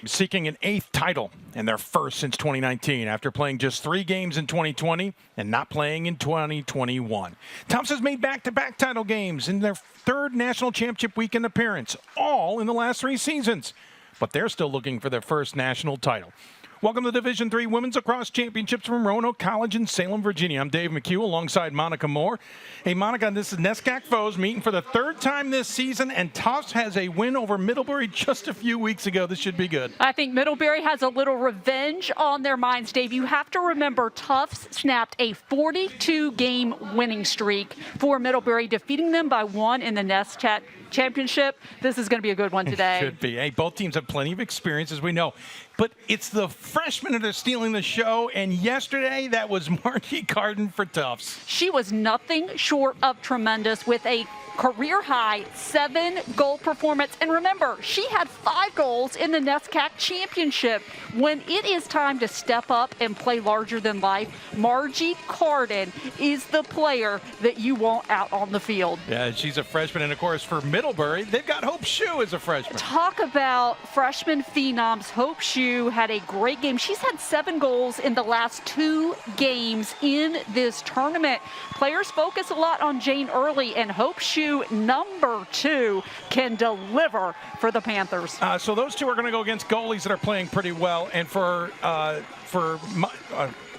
seeking an 8th title and their first since 2019 after playing just 3 games in 2020 and not playing in 2021. Tufts has made back-to-back title games in their 3rd national championship weekend appearance, all in the last 3 seasons. But they're still looking for their first national title. Welcome to Division III Women's Lacrosse Championships from Roanoke College in Salem, Virginia. I'm Dave McHugh alongside Monica Moore. Hey, Monica, this is NESCAC foes meeting for the 3rd time this season, and Tufts has a win over Middlebury just a few weeks ago. This should be good. I think Middlebury has a little revenge on their minds, Dave. You have to remember Tufts snapped a 42-game winning streak for Middlebury, defeating them by 1 in the NESCAC championship. This is going to be a good one today. It should be. Hey, both teams have plenty of experience, as we know. But it's the freshmen that are stealing the show, and yesterday that was Margie Carden for Tufts. She was nothing short of tremendous with a career-high 7-goal performance. And remember, she had 5 goals in the NESCAC championship. When it is time to step up and play larger than life, Margie Carden is the player that you want out on the field. Yeah, she's a freshman, and of course for Middlebury, they've got Hope Shue as a freshman. Talk about freshman phenoms. Hope Shue had a great game. She's had 7 goals in the last 2 games in this tournament. Players focus a lot on Jane Early, and Hope Shue, number 2, can deliver for the Panthers. So those two are going to go against goalies that are playing pretty well, and for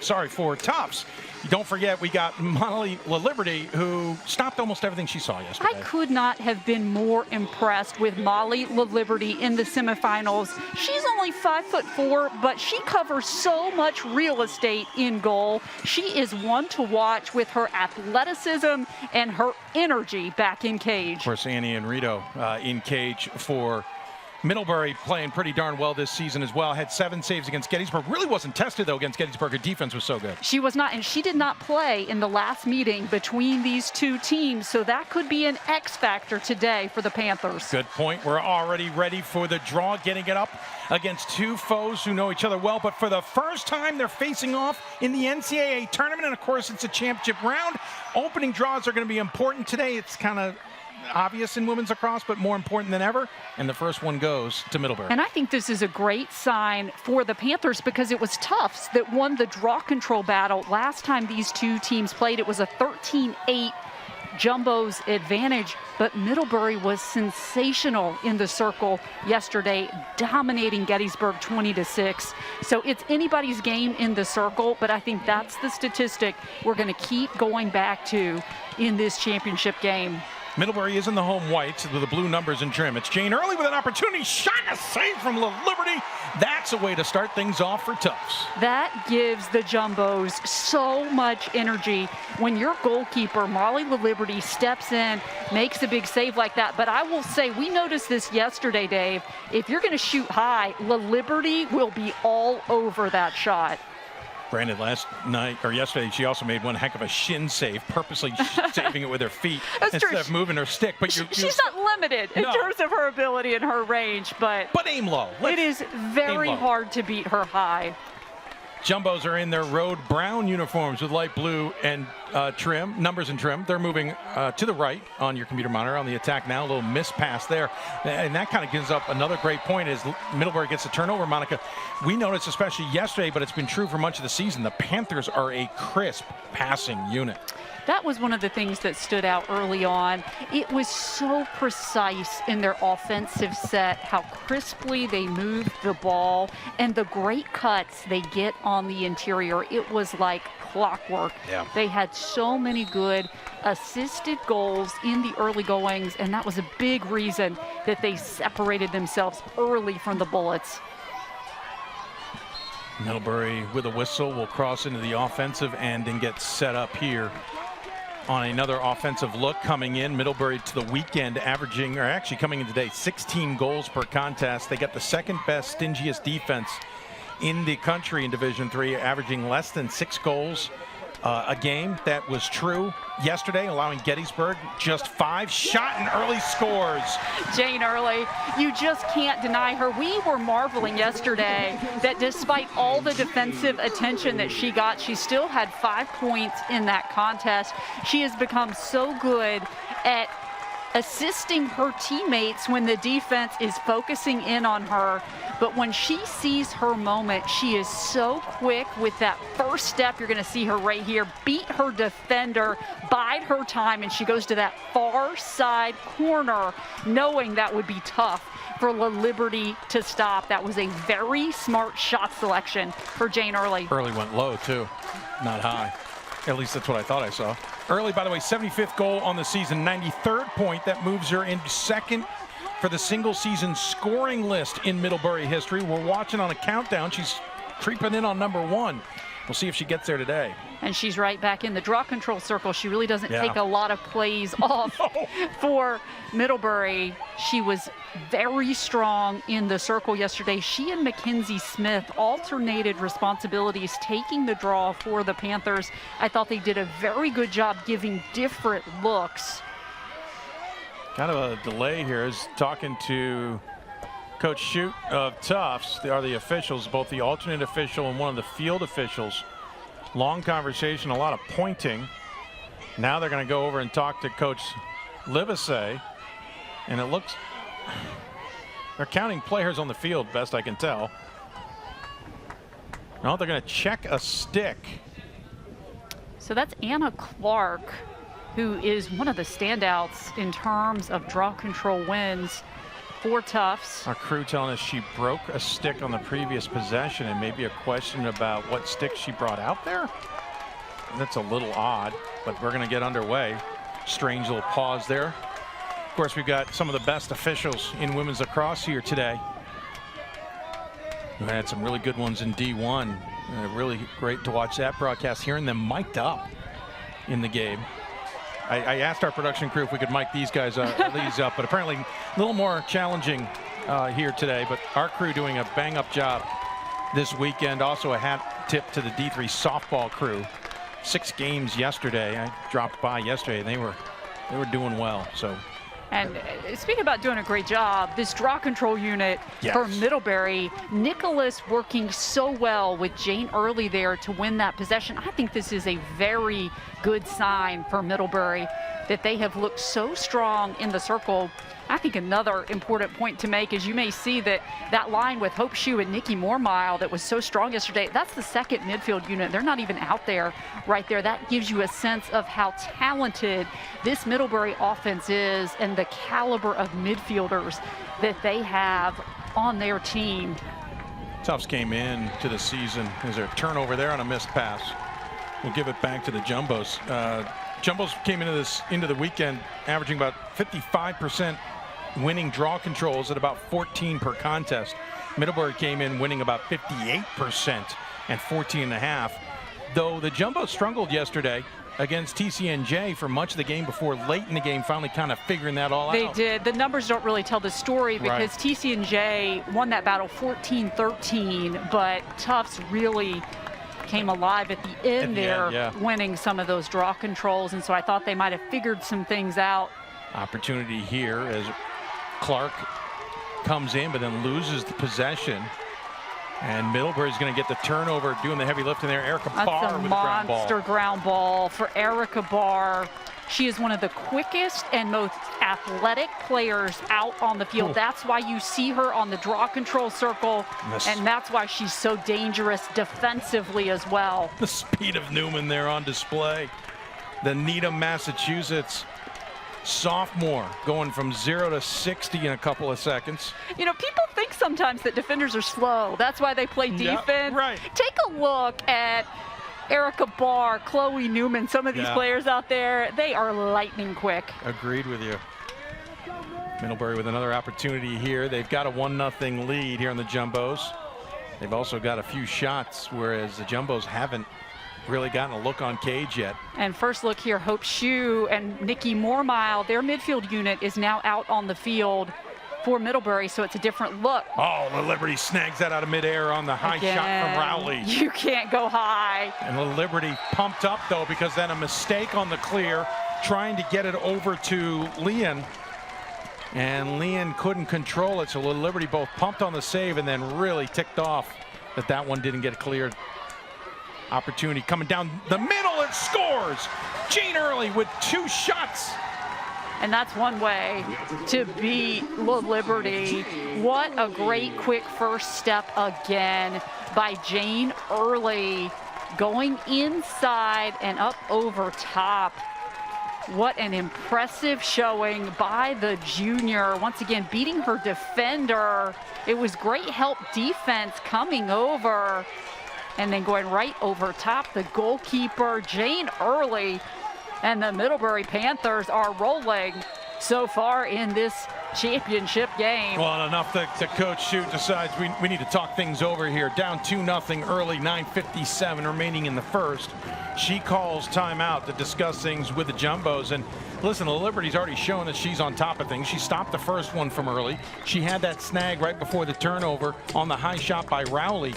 Tufts, don't forget we got Molly LaLiberty, who stopped almost everything she saw yesterday. I could not have been more impressed with Molly LaLiberty in the semifinals. She's only 5'4", but she covers so much real estate in goal. She is one to watch with her athleticism and her energy back in cage. Of course, Annie and Rito in cage for Middlebury, playing pretty darn well this season as well. Had 7 saves against Gettysburg. Really wasn't tested, though, against Gettysburg. Her defense was so good. She was not, and she did not play in the last meeting between these 2 teams, so that could be an X factor today for the Panthers. Good point. We're already ready for the draw, getting it up against 2 foes who know each other well, but for the first time, they're facing off in the NCAA tournament, and of course, it's a championship round. Opening draws are going to be important today. It's kind of obvious in women's lacrosse, but more important than ever, and the first one goes to Middlebury. And I think this is a great sign for the Panthers because it was Tufts that won the draw control battle. Last time these 2 teams played, it was a 13-8 Jumbo's advantage, but Middlebury was sensational in the circle yesterday, dominating Gettysburg 20-6. So it's anybody's game in the circle, but I think that's the statistic we're going to keep going back to in this championship game. Middlebury is in the home whites with the blue numbers and trim. It's Jane Early with an opportunity. Shot and a save from LaLiberty. That's a way to start things off for Tufts. That gives the Jumbos so much energy when your goalkeeper, Molly LaLiberty, steps in, makes a big save like that. But I will say, we noticed this yesterday, Dave. If you're going to shoot high, LaLiberty will be all over that shot. Brandon, yesterday, she also made one heck of a shin save, purposely saving it with her feet instead of moving her stick. But she's not limited in terms of her ability and her range, but aim low. It is very hard to beat her high. Jumbos are in their road brown uniforms with light blue and trim, numbers and trim. They're moving to the right on your computer monitor on the attack now. A little miss pass there. And that kind of gives up another great point as Middlebury gets a turnover. Monica, we noticed especially yesterday, but it's been true for much of the season, the Panthers are a crisp passing unit. That was one of the things that stood out early on. It was so precise in their offensive set, how crisply they moved the ball, and the great cuts they get on the interior. It was like clockwork. Yeah. They had so many good assisted goals in the early goings, and that was a big reason that they separated themselves early from the Bullets. Middlebury with a whistle will cross into the offensive end and get set up here on another offensive look coming in. Middlebury to the weekend averaging, or actually coming in today, 16 goals per contest. They got the 2nd best, stingiest defense in the country in Division III, averaging less than 6 goals a game. That was true yesterday, allowing Gettysburg just 5. Shot and Early scores. Jane Early, you just can't deny her. We were marveling yesterday that despite all the defensive attention that she got, she still had 5 points in that contest. She has become so good at assisting her teammates when the defense is focusing in on her. But when she sees her moment, she is so quick with that first step. You're going to see her right here, beat her defender, bide her time, and she goes to that far side corner, knowing that would be tough for Liberty to stop. That was a very smart shot selection for Jane Early. Early went low, too, not high. At least that's what I thought I saw. Early, by the way, 75th goal on the season, 93rd point. That moves her into second for the single season scoring list in Middlebury history. We're watching on a countdown. She's creeping in on number 1. We'll see if she gets there today. And she's right back in the draw control circle. She really doesn't take a lot of plays off for Middlebury. She was very strong in the circle yesterday. She and Mackenzie Smith alternated responsibilities, taking the draw for the Panthers. I thought they did a very good job giving different looks. Kind of a delay here. Is talking to Coach Shute of Tufts. They are the officials, both the alternate official and one of the field officials. Long conversation, a lot of pointing. Now they're going to go over and talk to Coach Livesey, and it looks they're counting players on the field, best I can tell. No, they're going to check a stick. So that's Anna Clark, who is one of the standouts in terms of draw control wins for Tufts. Our crew telling us she broke a stick on the previous possession, and maybe a question about what stick she brought out there. That's a little odd, but we're going to get underway. Strange little pause there. Of course, we've got some of the best officials in women's lacrosse here today. We had some really good ones in D1. Really great to watch that broadcast, hearing them mic'd up in the game. I asked our production crew if we could mic these guys up, but apparently a little more challenging here today. But our crew doing a bang-up job this weekend. Also a hat tip to the D3 softball crew. 6 games yesterday. I dropped by yesterday, and they were doing well. So. And speaking about doing a great job, this draw control unit for Middlebury, Nichols working so well with Jane Early there to win that possession. I think this is a very good sign for Middlebury that they have looked so strong in the circle. I think another important point to make is you may see that line with Hope Shue and Nikki Moormile that was so strong yesterday, that's the second midfield unit. They're not even out there right there. That gives you a sense of how talented this Middlebury offense is and the caliber of midfielders that they have on their team. Tufts came in to the season. There's a turnover there on a missed pass. We'll give it back to the Jumbos. Jumbos came into the weekend averaging about 55% winning draw controls at about 14 per contest. Middlebury came in winning about 58% and 14.5. Though the Jumbos struggled yesterday against TCNJ for much of the game before late in the game finally kind of figuring that all out. They did. The numbers don't really tell the story because TCNJ won that battle 14-13, but Tufts really came alive at the end winning some of those draw controls, and so I thought they might have figured some things out. Opportunity here as Clark comes in but then loses the possession, and Middlebury's going to get the turnover doing the heavy lifting there. Erica Barr with a monster ground ball for Erica Barr. She is one of the quickest and most athletic players out on the field. That's why you see her on the draw control circle, and that's why she's so dangerous defensively as well. The speed of Newman there on display. The Needham, Massachusetts sophomore going from 0 to 60 in a couple of seconds. You know, people think sometimes that defenders are slow. That's why they play defense. Right. Take a look at Erica Barr, Chloe Newman, some of these players out there, they are lightning quick. Agreed with you. Middlebury with another opportunity here. They've got a 1-0 lead here on the Jumbos. They've also got a few shots, whereas the Jumbos haven't really gotten a look on cage yet. And first look here, Hope Shue and Nikki Moormile, their midfield unit is now out on the field for Middlebury, so it's a different look. Oh, the Liberty snags that out of midair on the high shot from Rowley. You can't go high. And the Liberty pumped up, though, because then a mistake on the clear, trying to get it over to Leon. And Leon couldn't control it, so Liberty both pumped on the save and then really ticked off that one didn't get cleared. Opportunity coming down the middle, it scores! Jane Early with 2 shots. And that's one way to beat Liberty. What a great quick first step again by Jane Early, going inside and up over top. What an impressive showing by the junior. Once again, beating her defender. It was great help defense coming over and then going right over top. The goalkeeper, Jane Early, and the Middlebury Panthers are rolling so far in this championship game. Well, enough that the coach decides we need to talk things over here. Down 2-0 early, 9:57 remaining in the first. She calls timeout to discuss things with the Jumbos. And listen, the Liberty's already shown that she's on top of things. She stopped the first one from early. She had that snag right before the turnover on the high shot by Rowley.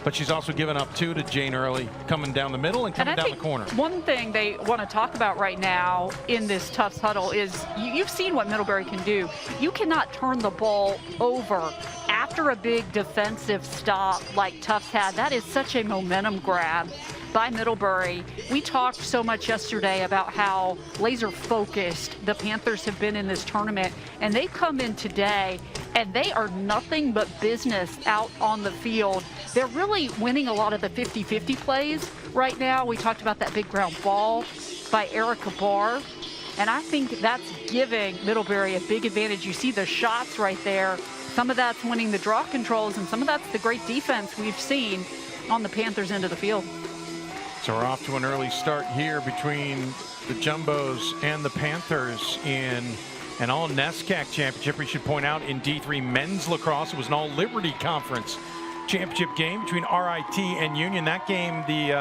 But she's also given up two to Jane Early, coming down the middle and coming down the corner. One thing they want to talk about right now in this Tufts huddle is you've seen what Middlebury can do. You cannot turn the ball over after a big defensive stop like Tufts had. That is such a momentum grab by Middlebury. We talked so much yesterday about how laser focused the Panthers have been in this tournament, and they come in today and they are nothing but business out on the field. They're really winning a lot of the 50-50 plays right now. We talked about that big ground ball by Erica Barr, and I think that's giving Middlebury a big advantage. You see the shots right there. Some of that's winning the draw controls, and some of that's the great defense we've seen on the Panthers' end of the field. So we're off to an early start here between the Jumbos and the Panthers in an all-NESCAC championship. We should point out in D3 men's lacrosse, it was an all-Liberty Conference championship game between RIT and Union. That game, the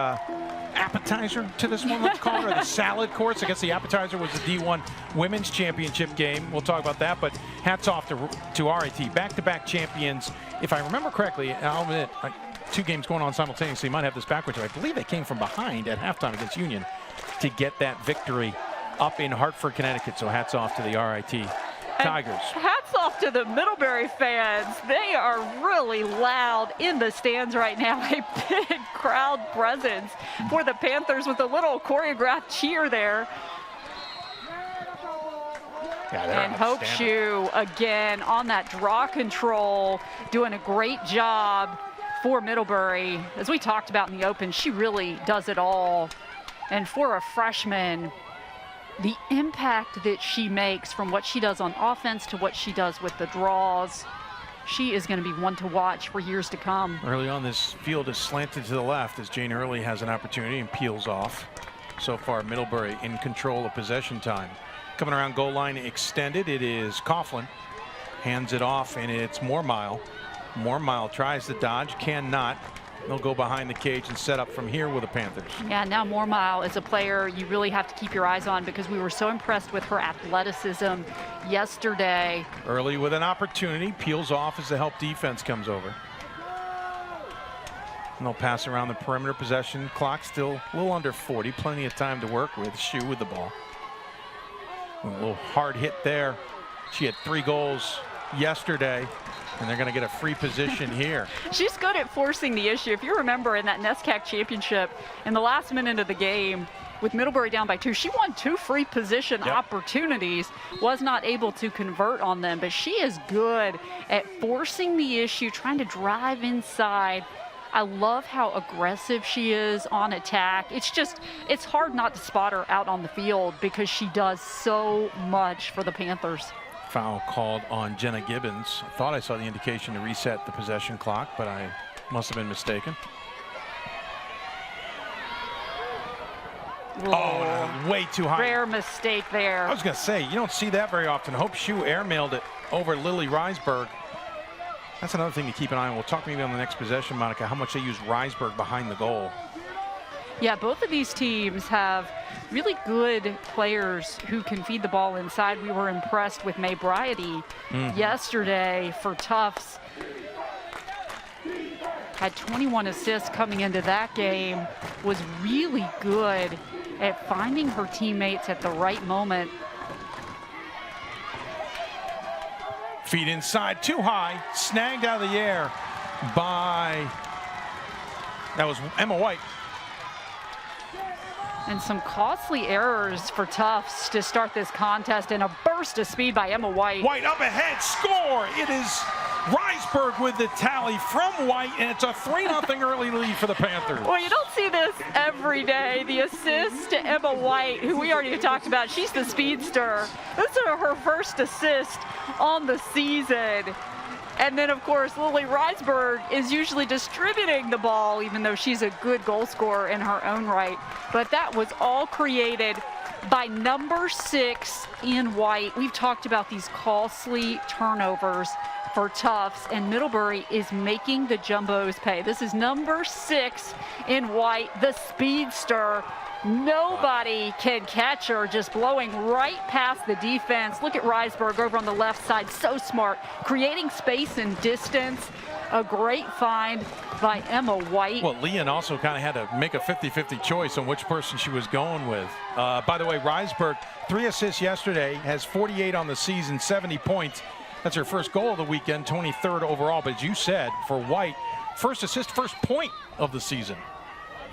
appetizer to this one, let's call it, or the salad course. I guess the appetizer was the D1 women's championship game. We'll talk about that, but hats off to RIT. Back-to-back champions. If I remember correctly, I'll admit, two games going on simultaneously. You might have this backwards. I believe they came from behind at halftime against Union to get that victory up in Hartford, Connecticut. So hats off to the RIT Tigers. And hats off to the Middlebury fans. They are really loud in the stands right now. A big crowd presence for the Panthers with a little choreographed cheer there. Yeah, and Hope Shue again on that draw control, doing a great job for Middlebury. As we talked about in the open, she really does it all. And for a freshman, the impact that she makes from what she does on offense to what she does with the draws, she is going to be one to watch for years to come. Early on, this field is slanted to the left as Jane Early has an opportunity and peels off. So far, Middlebury in control of possession time. Coming around goal line extended, it is Coughlin. Hands it off, and it's Mormile. Mormile tries to dodge, cannot. They'll go behind the cage and set up from here with the Panthers. Yeah, now Mormile is a player you really have to keep your eyes on because we were so impressed with her athleticism yesterday. Early with an opportunity, peels off as the help defense comes over. And they'll pass around the perimeter. Possession clock still a little under 40. Plenty of time to work with. Shue with the ball. A little hard hit there. She had 3 goals yesterday, and they're going to get a free position here. She's good at forcing the issue. If you remember in that NESCAC championship, in the last minute of the game, with Middlebury down by 2, she won 2 free position opportunities, was not able to convert on them, but she is good at forcing the issue, trying to drive inside. I love how aggressive she is on attack. It's hard not to spot her out on the field because she does so much for the Panthers. Foul called on Jenna Gibbons. I thought I saw the indication to reset the possession clock, but I must have been mistaken. Oh, way too high. Rare mistake there. I was going to say, you don't see that very often. Hope Shue airmailed it over Lily Reisberg. That's another thing to keep an eye on. We'll talk maybe on the next possession, Monica, how much they use Reisberg behind the goal. Yeah, both of these teams have really good players who can feed the ball inside. We were impressed with May Bryady yesterday for Tufts. Had 21 assists coming into that game, was really good at finding her teammates at the right moment. Feet inside, too high, snagged out of the air by, that was Emma White. And some costly errors for Tufts to start this contest, and a burst of speed by Emma White. White up ahead, score! It is Reisberg with the tally from White, and it's a 3-0 early lead for the Panthers. Well, you don't see this every day. The assist to Emma White, who we already talked about. She's the speedster. This is her first assist on the season. And then, of course, Lily Reisberg is usually distributing the ball, even though she's a good goal scorer in her own right. But that was all created by number 6 in White. We've talked about these costly turnovers for Tufts, and Middlebury is making the Jumbos pay. This is number 6 in White, the speedster. Nobody can catch her, just blowing right past the defense. Look at Reisberg over on the left side, so smart, creating space and distance. A great find by Emma White. Well, Leon also kind of had to make a 50-50 choice on which person she was going with. By the way, Reisberg, 3 assists yesterday, has 48 on the season, 70 points. That's her first goal of the weekend, 23rd overall. But as you said, for White, first assist, first point of the season.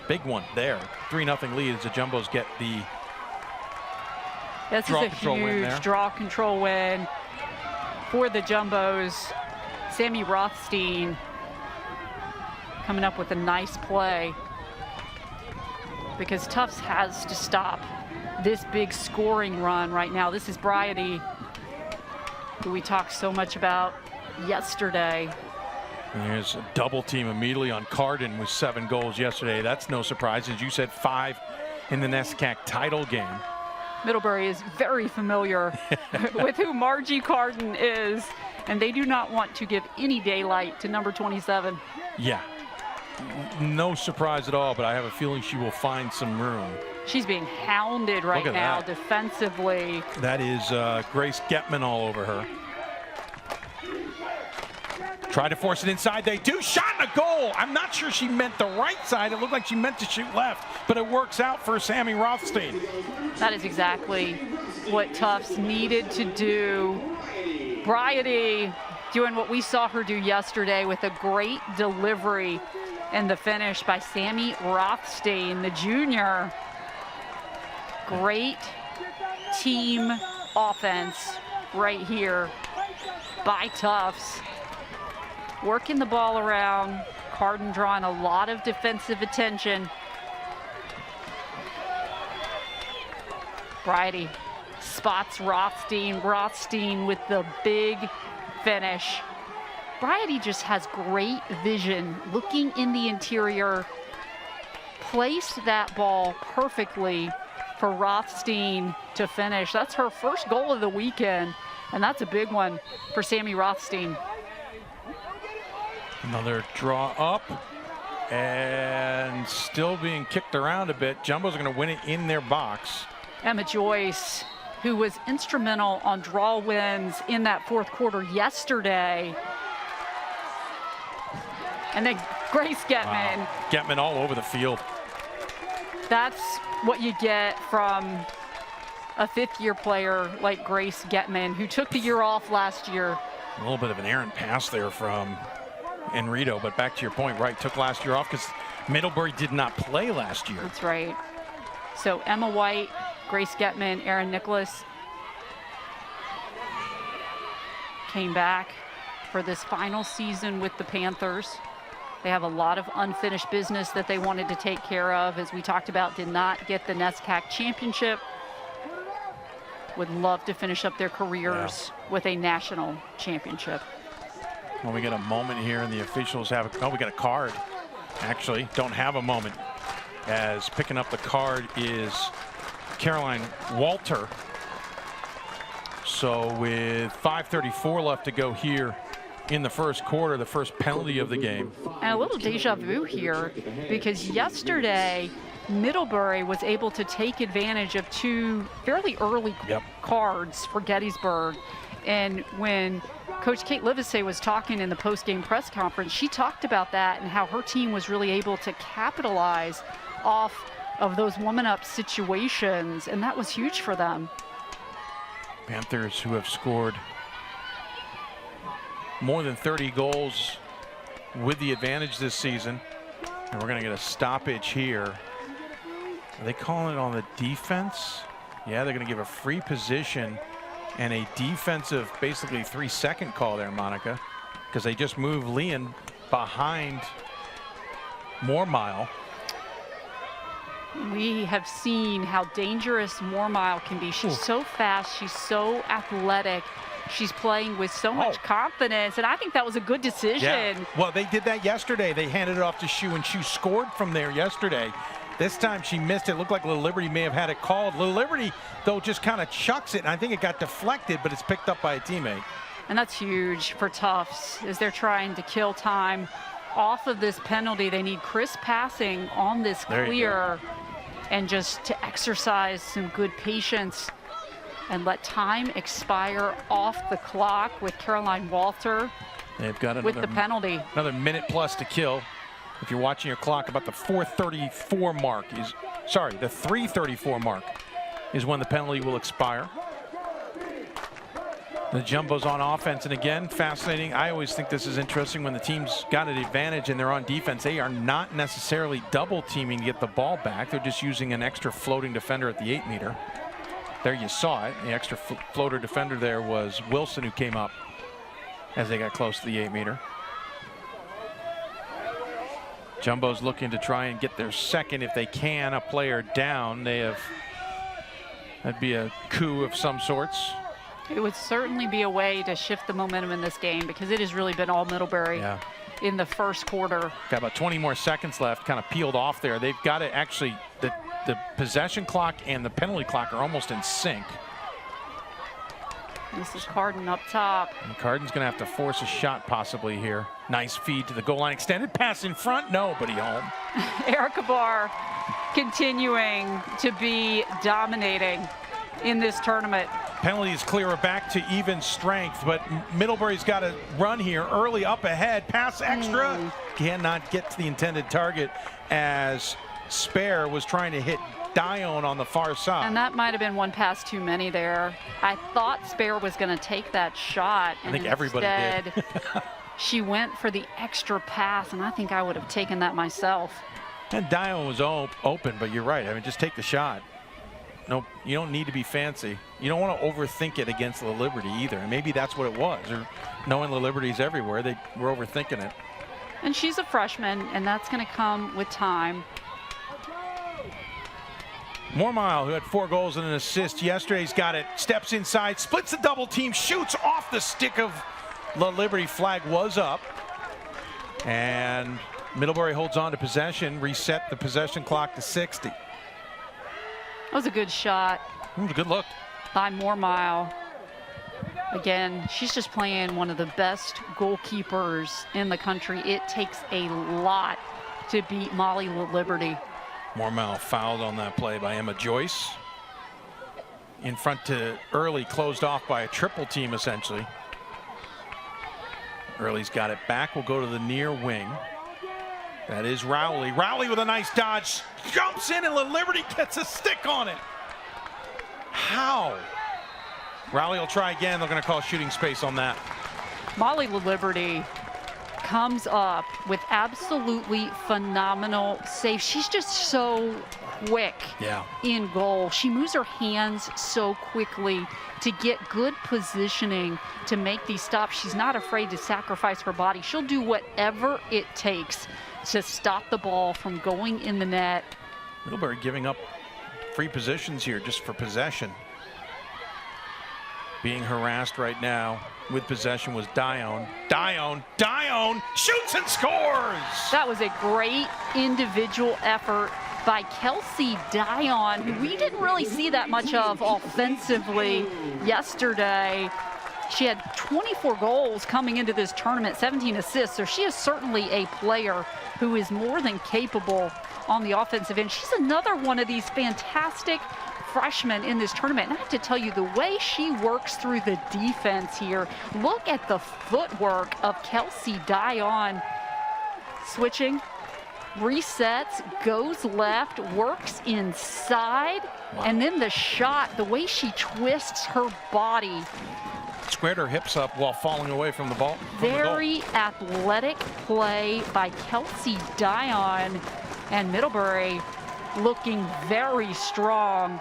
Big one there. 3-0 lead as the Jumbos get the This is a huge draw control win for the Jumbos. Sammy Rothstein coming up with a nice play, because Tufts has to stop this big scoring run right now. This is Bryady, who we talked so much about yesterday. And there's a double team immediately on Carden with 7 goals yesterday. That's no surprise. As you said, 5 in the NESCAC title game. Middlebury is very familiar with who Margie Carden is, and they do not want to give any daylight to number 27. Yeah, no surprise at all, but I have a feeling she will find some room. She's being hounded right now defensively. That is Grace Getman all over her. Try to force it inside, they do. Shot and a goal. I'm not sure she meant the right side. It looked like she meant to shoot left, but it works out for Sammy Rothstein. That is exactly what Tufts needed to do. Bryady doing what we saw her do yesterday with a great delivery and the finish by Sammy Rothstein, the junior. Great team offense right here by Tufts. Working the ball around, Carden drawing a lot of defensive attention. Bryady spots Rothstein. Rothstein with the big finish. Bryady just has great vision, looking in the interior, placed that ball perfectly for Rothstein to finish. That's her first goal of the weekend, and that's a big one for Sammy Rothstein. Another draw up, and still being kicked around a bit. Jumbos are going to win it in their box. Emma Joyce, who was instrumental on draw wins in that fourth quarter yesterday. And then Grace Getman. Wow. Getman all over the field. That's what you get from a fifth-year player like Grace Getman, who took the year off last year. A little bit of an errant pass there from Enrito, but back to your point, right, took last year off because Middlebury did not play last year. That's right. So Emma White, Grace Getman, Erin Nichols came back for this final season with the Panthers. They have a lot of unfinished business that they wanted to take care of. As we talked about, did not get the NESCAC championship. Would love to finish up their careers with a national championship. Well, we get a moment here, and the officials have we got a card. Actually, don't have a moment, as picking up the card is Caroline Walter. So with 5:34 left to go here in the first quarter, the first penalty of the game. And a little deja vu here, because yesterday Middlebury was able to take advantage of 2 fairly early cards for Gettysburg. And when Coach Kate Livesey was talking in the post-game press conference, she talked about that and how her team was really able to capitalize off of those woman-up situations, and that was huge for them. Panthers, who have scored more than 30 goals with the advantage this season. And we're going to get a stoppage here Are they calling it on the defense? Yeah, they're going to give a free position and a defensive, basically 3-second call there, Monica, because they just moved Leon behind Mormile. We have seen how dangerous Mormile can be. She's so fast. She's so athletic. She's playing with so much confidence, and I think that was a good decision. Yeah. Well, they did that yesterday. They handed it off to Shu, and Shu scored from there yesterday. This time she missed it. Looked like Little Liberty may have had it called. Little Liberty, though, just kind of chucks it, and I think it got deflected, but it's picked up by a teammate. And that's huge for Tufts as they're trying to kill time off of this penalty. They need crisp passing on this clear and just to exercise some good patience and let time expire off the clock with Caroline Walter. They've got with the penalty. Another minute plus to kill. If you're watching your clock, about the 4:34 mark is, sorry, the 3:34 mark is when the penalty will expire. The Jumbo's on offense, and again, fascinating. I always think this is interesting when the team's got an advantage and they're on defense. They are not necessarily double teaming to get the ball back. They're just using an extra floating defender at the 8-meter. There you saw it. The extra floater defender there was Wilson, who came up as they got close to the 8-meter. Jumbo's looking to try and get their second, if they can, a player down. That'd be a coup of some sorts. It would certainly be a way to shift the momentum in this game because it has really been all Middlebury in the first quarter. Got about 20 more seconds left, kind of peeled off there. They've got it actually, the possession clock and the penalty clock are almost in sync. This is Carden up top. And Carden's going to have to force a shot possibly here. Nice feed to the goal line. Extended pass in front. Nobody home. Erica Barr continuing to be dominating in this tournament. Penalties clear her back to even strength, but Middlebury's got to run here early, up ahead. Pass extra. Cannot get to the intended target as Spare was trying to hit Dion on the far side. And that might have been one pass too many there. I thought Spare was going to take that shot. And I think everybody did. She went for the extra pass, and I think I would have taken that myself. And Dion was open, but you're right. I mean, just take the shot. No, you don't need to be fancy. You don't want to overthink it against the Liberty either. And maybe that's what it was. Or knowing the Liberty's everywhere, they were overthinking it. And she's a freshman, and that's going to come with time. Mormile, who had 4 goals and an assist yesterday's got it. Steps inside, splits the double team, shoots off the stick of the Liberty. Flag was up. And Middlebury holds on to possession, reset the possession clock to 60. That was a good shot. It was a good look by Mormile. Again, she's just playing one of the best goalkeepers in the country. It takes a lot to beat Molly Liberty. Mormile fouled on that play by Emma Joyce. In front to Early, closed off by a triple team essentially. Early's got it back. We'll go to the near wing. That is Rowley. Rowley with a nice dodge. Jumps in and Liberty gets a stick on it. How? Rowley will try again. They're going to call shooting space on that. Molly Liberty comes up with absolutely phenomenal save. She's just so quick in goal. She moves her hands so quickly to get good positioning to make these stops. She's not afraid to sacrifice her body. She'll do whatever it takes to stop the ball from going in the net. Middlebury giving up free positions here just for possession. Being harassed right now with possession was Dion. Dion shoots and scores! That was a great individual effort by Kelsey Dion, who we didn't really see that much of offensively yesterday. She had 24 goals coming into this tournament, 17 assists, so she is certainly a player who is more than capable on the offensive end. She's another one of these fantastic freshmen in this tournament. And I have to tell you, the way she works through the defense here, look at the footwork of Kelsey Dion. Switching, resets, goes left, works inside, and then the shot, the way she twists her body. Squared her hips up while falling away from the ball. Very athletic play by Kelsey Dion, and Middlebury looking very strong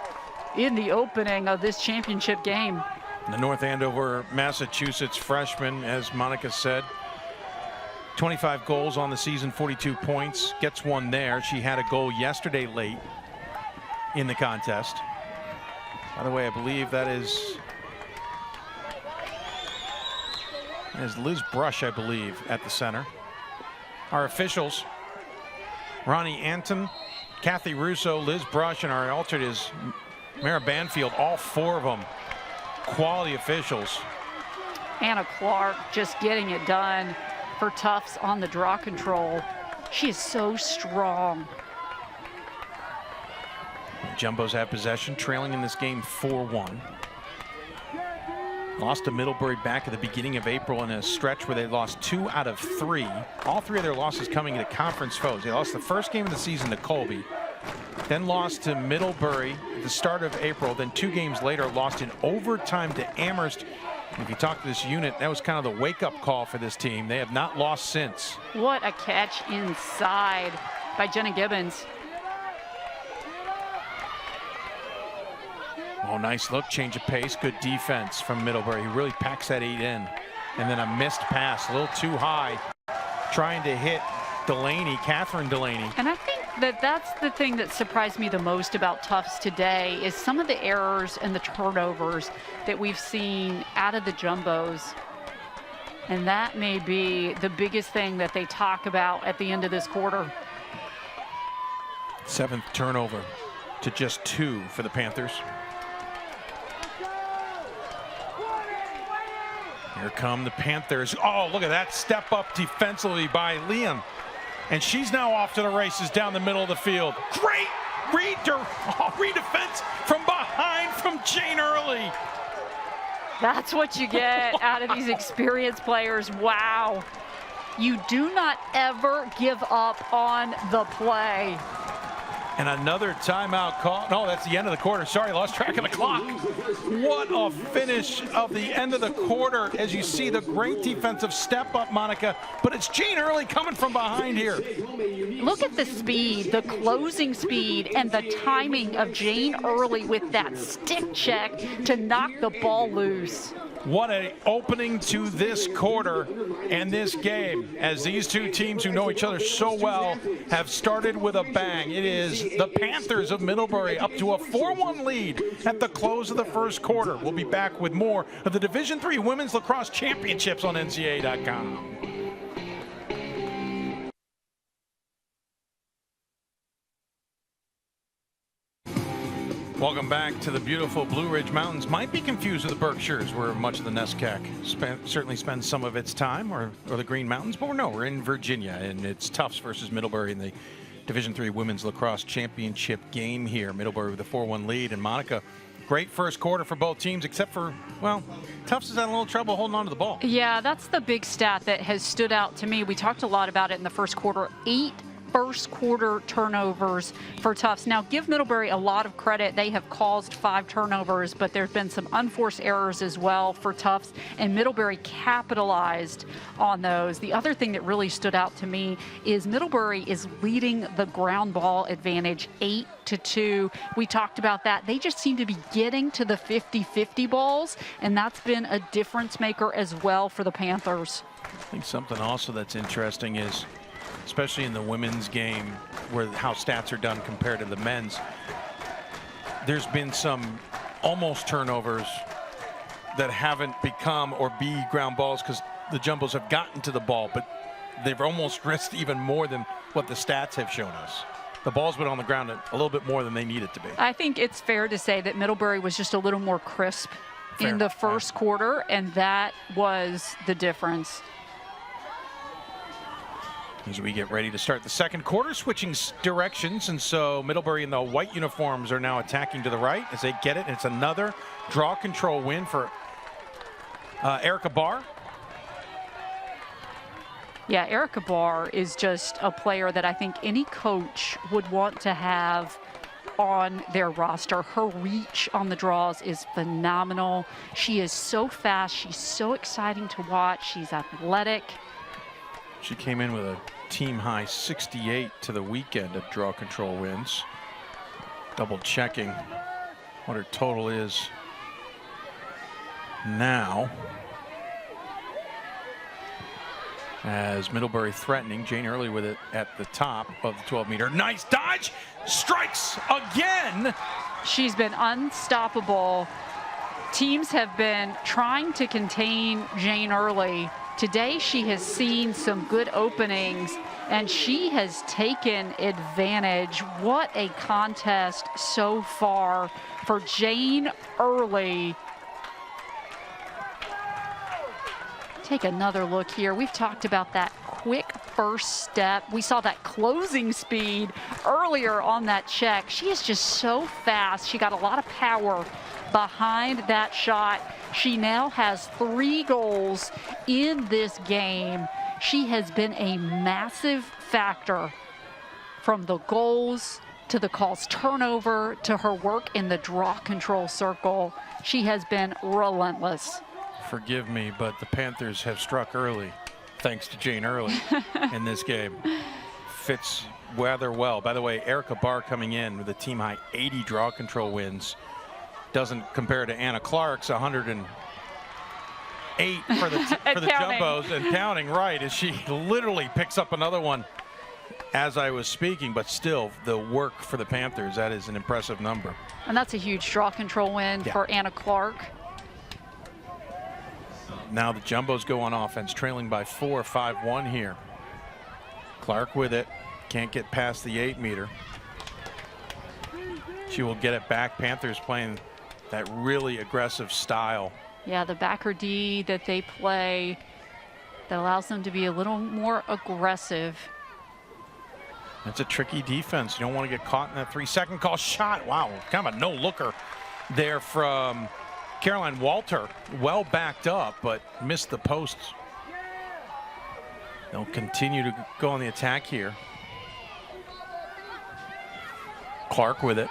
in the opening of this championship game. The North Andover, Massachusetts freshman, as Monica said, 25 goals on the season, 42 points, gets one there. She had a goal yesterday late in the contest. By the way, I believe that is Liz Brush, I believe, at the center. Our officials, Ronnie Anton, Kathy Russo, Liz Brush, and our alternate is Mara Banfield, all four of them quality officials. Anna Clark just getting it done for Tufts on the draw control. She is so strong. Jumbos have possession, trailing in this game 4-1. Lost to Middlebury back at the beginning of April in a stretch where they lost 2 out of 3. All 3 of their losses coming to conference foes. They lost the first game of the season to Colby, then lost to Middlebury at the start of April, then 2 games later lost in overtime to Amherst. If you talk to this unit, that was kind of the wake-up call for this team. They have not lost since. What a catch inside by Jenna Gibbons. Oh, nice look, change of pace, good defense from Middlebury. He really packs that 8 in. And then a missed pass, a little too high, trying to hit Delaney, Catherine Delaney. And I think that that's the thing that surprised me the most about Tufts today is some of the errors and the turnovers that we've seen out of the Jumbos. And that may be the biggest thing that they talk about at the end of this quarter. 7th turnover to just 2 for the Panthers. Here come the Panthers. Oh, look at that step up defensively by Liam. And she's now off to the races down the middle of the field. Great redefense from behind from Jane Early. That's what you get out of these experienced players. Wow. You do not ever give up on the play. And another timeout call. No, that's the end of the quarter. Sorry, lost track of the clock. What a finish of the end of the quarter as you see the great defensive step up, Monica. But it's Jane Early coming from behind here. Look at the speed, the closing speed, and the timing of Jane Early with that stick check to knock the ball loose. What an opening to this quarter and this game as these two teams who know each other so well have started with a bang. It is the Panthers of Middlebury up to a 4-1 lead at the close of the first quarter. We'll be back with more of the Division III Women's Lacrosse Championships on NCAA.com. Welcome back to the beautiful Blue Ridge Mountains. Might be confused with the Berkshires, where much of the NESCAC certainly spends some of its time, or the Green Mountains, but no, we're in Virginia, and it's Tufts versus Middlebury in the Division III Women's Lacrosse Championship game here. Middlebury with a 4-1 lead, and Monica, great first quarter for both teams, except for, well, Tufts has had a little trouble holding on to the ball. Yeah, that's the big stat that has stood out to me. We talked a lot about it in the first quarter. 8 first quarter turnovers for Tufts. Now, give Middlebury a lot of credit. They have caused 5 turnovers, but there have been some unforced errors as well for Tufts, and Middlebury capitalized on those. The other thing that really stood out to me is Middlebury is leading the ground ball advantage 8-2. We talked about that. They just seem to be getting to the 50-50 balls, and that's been a difference maker as well for the Panthers. I think something also that's interesting is, especially in the women's game, where how stats are done compared to the men's, there's been some almost turnovers that haven't become or be ground balls because the Jumbos have gotten to the ball, but they've almost risked even more than what the stats have shown us. The ball's been on the ground a little bit more than they need it to be. I think it's fair to say that Middlebury was just a little more crisp in the first quarter, and that was the difference. As we get ready to start the second quarter, switching directions, and so Middlebury in the white uniforms are now attacking to the right as they get it. And it's another draw control win for Erica Barr. Yeah, Erica Barr is just a player that I think any coach would want to have on their roster. Her reach on the draws is phenomenal. She is so fast. She's so exciting to watch. She's athletic. She came in with a team high 68 to the weekend of draw control wins. Double checking what her total is now. As Middlebury threatening, Jane Early with it at the top of the 12-meter. Nice dodge, strikes again. She's been unstoppable. Teams have been trying to contain Jane Early. Today she has seen some good openings and she has taken advantage. What a contest so far for Jane Early. Take another look here. We've talked about that quick first step. We saw that closing speed earlier on that check. She is just so fast. She got a lot of power behind that shot. She now has 3 goals in this game. She has been a massive factor from the goals to the calls turnover to her work in the draw control circle. She has been relentless. Forgive me, but the Panthers have struck early, thanks to Jane Early in this game. Fits rather well. By the way, Erica Barr coming in with a team high 80 draw control wins. Doesn't compare to Anna Clark's 108 for the Jumbos and counting, right, as she literally picks up another one as I was speaking, but still the work for the Panthers, that is an impressive number. And that's a huge draw control win for Anna Clark. Now the Jumbos go on offense, trailing by 4, 5-1 here. Clark with it, can't get past the 8-meter. She will get it back. Panthers playing that really aggressive style. Yeah, the backer D that they play that allows them to be a little more aggressive. It's a tricky defense. You don't want to get caught in that 3-second call shot. Wow, kind of a no-looker there from Caroline Walter. Well backed up, but missed the post. They'll continue to go on the attack here. Clark with it.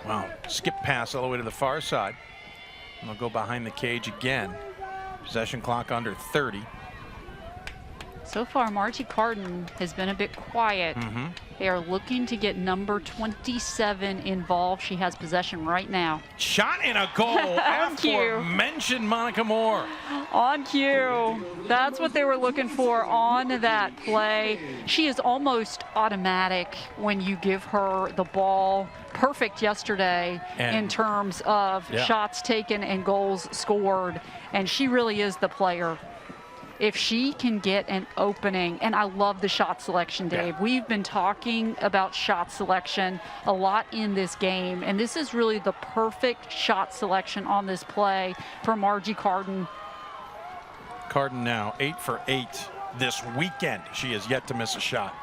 Wow, skip pass all the way to the far side. And they'll go behind the cage again. Possession clock under 30. So far, Margie Carden has been a bit quiet. They are looking to get number 27 involved. She has possession right now. Shot and a goal. Aforementioned Monica Moore. On cue. That's what they were looking for on that play. She is almost automatic when you give her the ball. Perfect yesterday in terms of shots taken and goals scored. And she really is the player. If she can get an opening, and I love the shot selection, Dave. We've been talking about shot selection a lot in this game, and this is really the perfect shot selection on this play for Margie Carden. Carden now 8 for 8 this weekend. She has yet to miss a shot.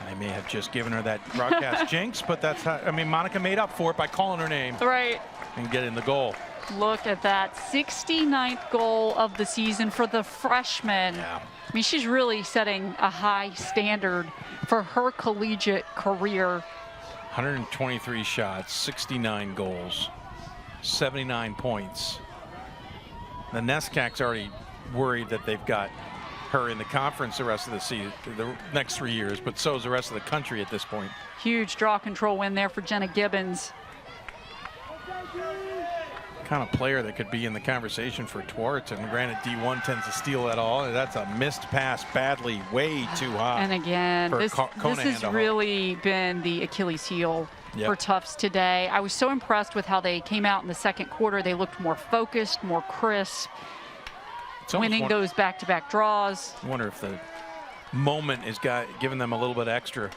I may have just given her that broadcast jinx, but that's how, I mean, Monica made up for it by calling her name. Right. And getting the goal. Look at that, 69th goal of the season for the freshman. I mean, she's really setting a high standard for her collegiate career. 123 shots, 69 goals, 79 points. The NESCAC's already worried that they've got her in the conference the rest of the season, the next 3 years, but so is the rest of the country at this point. Huge draw control win there for Jenna Gibbons. Kind of player that could be in the conversation for Tewaaraton. Granted, D1 tends to steal that all. That's a missed pass badly, way too high. And again, this has really been the Achilles heel for Tufts today. I was so impressed with how they came out in the second quarter. They looked more focused, more crisp, winning those back-to-back draws. I wonder if the moment is giving them a little bit extra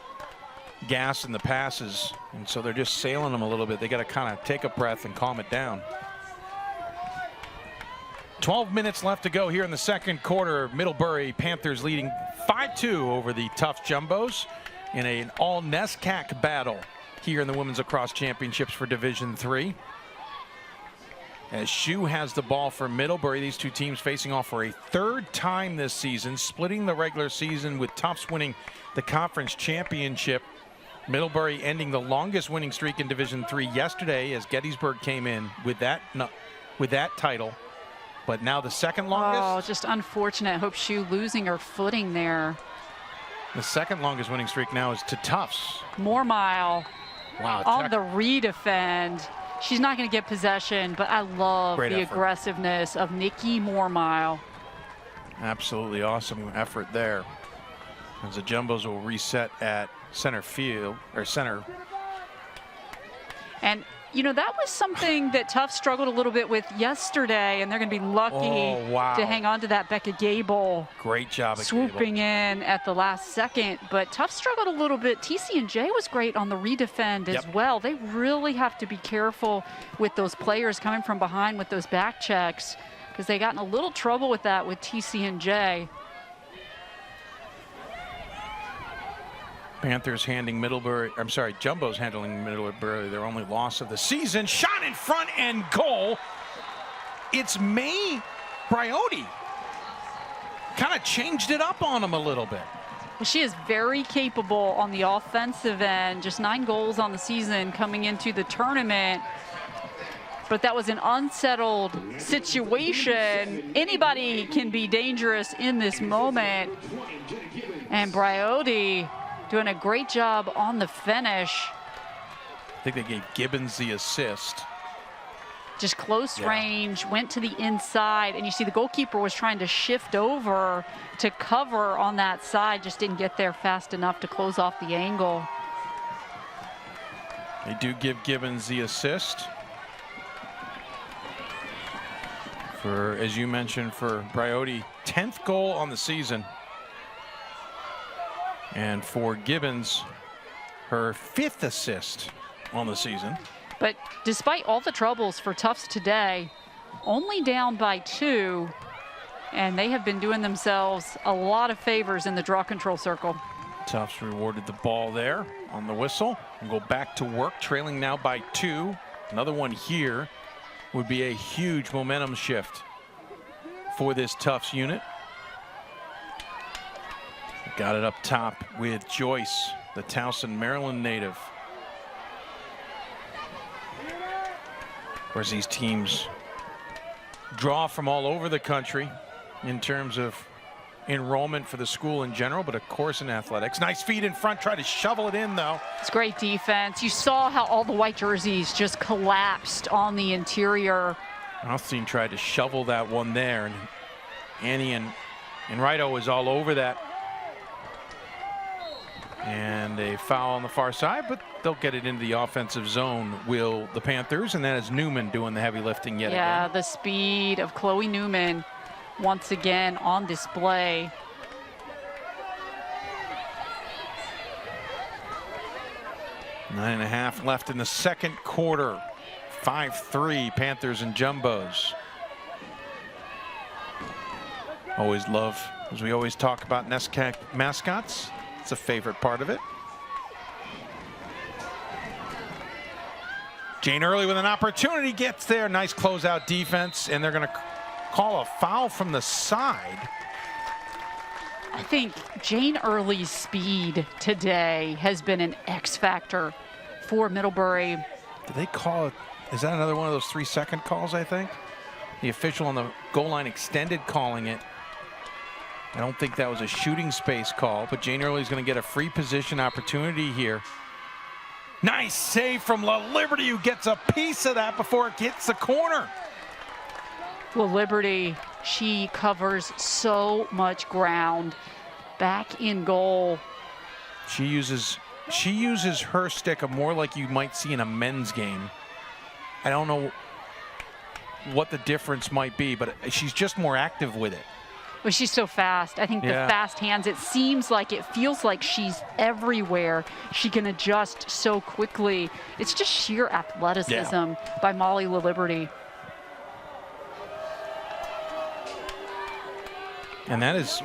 gas in the passes, and so they're just sailing them a little bit. They got to kind of take a breath and calm it down. 12 minutes left to go here in the second quarter. Middlebury Panthers leading 5-2 over the Tufts Jumbos in an all-NESCAC battle here in the Women's Lacrosse Championships for Division III. As Shue has the ball for Middlebury, these two teams facing off for a third time this season, splitting the regular season with Tufts winning the conference championship. Middlebury ending the longest winning streak in Division III yesterday as Gettysburg came in with that title. But now the second longest. Oh, just unfortunate. Hope Shue losing her footing there. The second longest winning streak now is to Tufts. Mormile Wow. on the redefend. She's not going to get possession, but I love Great the effort. aggressiveness of Nikki Mormile. Absolutely awesome effort there. As the Jumbos will reset at center field, or center. And, you know, that was something that Tufts struggled a little bit with yesterday, and they're going to be lucky to hang on to that. Becca Gable Great job at swooping Gable. in at the last second. But Tufts struggled a little bit. TC&J was great on the redefend as well. They really have to be careful with those players coming from behind with those back checks, because they got in a little trouble with that with TC&J. Panthers handing Middlebury, I'm sorry, Jumbos handling Middlebury their only loss of the season. Shot in front and goal. It's May Briotti. Kind of changed it up on him a little bit. She is very capable on the offensive end. Just 9 goals on the season coming into the tournament. But that was an unsettled situation. Anybody can be dangerous in this moment. And Briotti doing a great job on the finish. I think they gave Gibbons the assist. Just close range, went to the inside, and you see the goalkeeper was trying to shift over to cover on that side, just didn't get there fast enough to close off the angle. They do give Gibbons the assist. For, as you mentioned, for Briotti, 10th goal on the season. And for Gibbons, her 5th assist on the season. But despite all the troubles for Tufts today, only down by 2, and they have been doing themselves a lot of favors in the draw control circle. Tufts rewarded the ball there on the whistle and go back to work, trailing now by 2. Another one here would be a huge momentum shift for this Tufts unit. Got it up top with Joyce, the Towson, Maryland native. Of course, these teams draw from all over the country in terms of enrollment for the school in general, but of course in athletics. Nice feed in front, try to shovel it in though. It's great defense. You saw how all the white jerseys just collapsed on the interior. Alstein tried to shovel that one there, and Annie and Rido was all over that. And a foul on the far side, but they'll get it into the offensive zone, will the Panthers, and that is Newman doing the heavy lifting yet again. The speed of Chloe Newman once again on display. Nine and a half left in the second quarter. 5-3 Panthers and Jumbos. Always love, as we always talk about NESCAC mascots. It's a favorite part of it. Jane Early with an opportunity, gets there. Nice closeout defense, and they're going to call a foul from the side. I think Jane Early's speed today has been an X factor for Middlebury. Did they call it? Is that another one of those 3-second calls, I think? The official on the goal line extended calling it. I don't think that was a shooting space call, but Jane Early's going to get a free position opportunity here. Nice save from La Liberty, who gets a piece of that before it hits the corner. Well, Liberty, she covers so much ground back in goal. She uses her stick more like you might see in a men's game. I don't know what the difference might be, but she's just more active with it. But she's so fast. I think the fast hands, it seems like, it feels like she's everywhere. She can adjust so quickly. It's just sheer athleticism by Molly La Liberty. And that is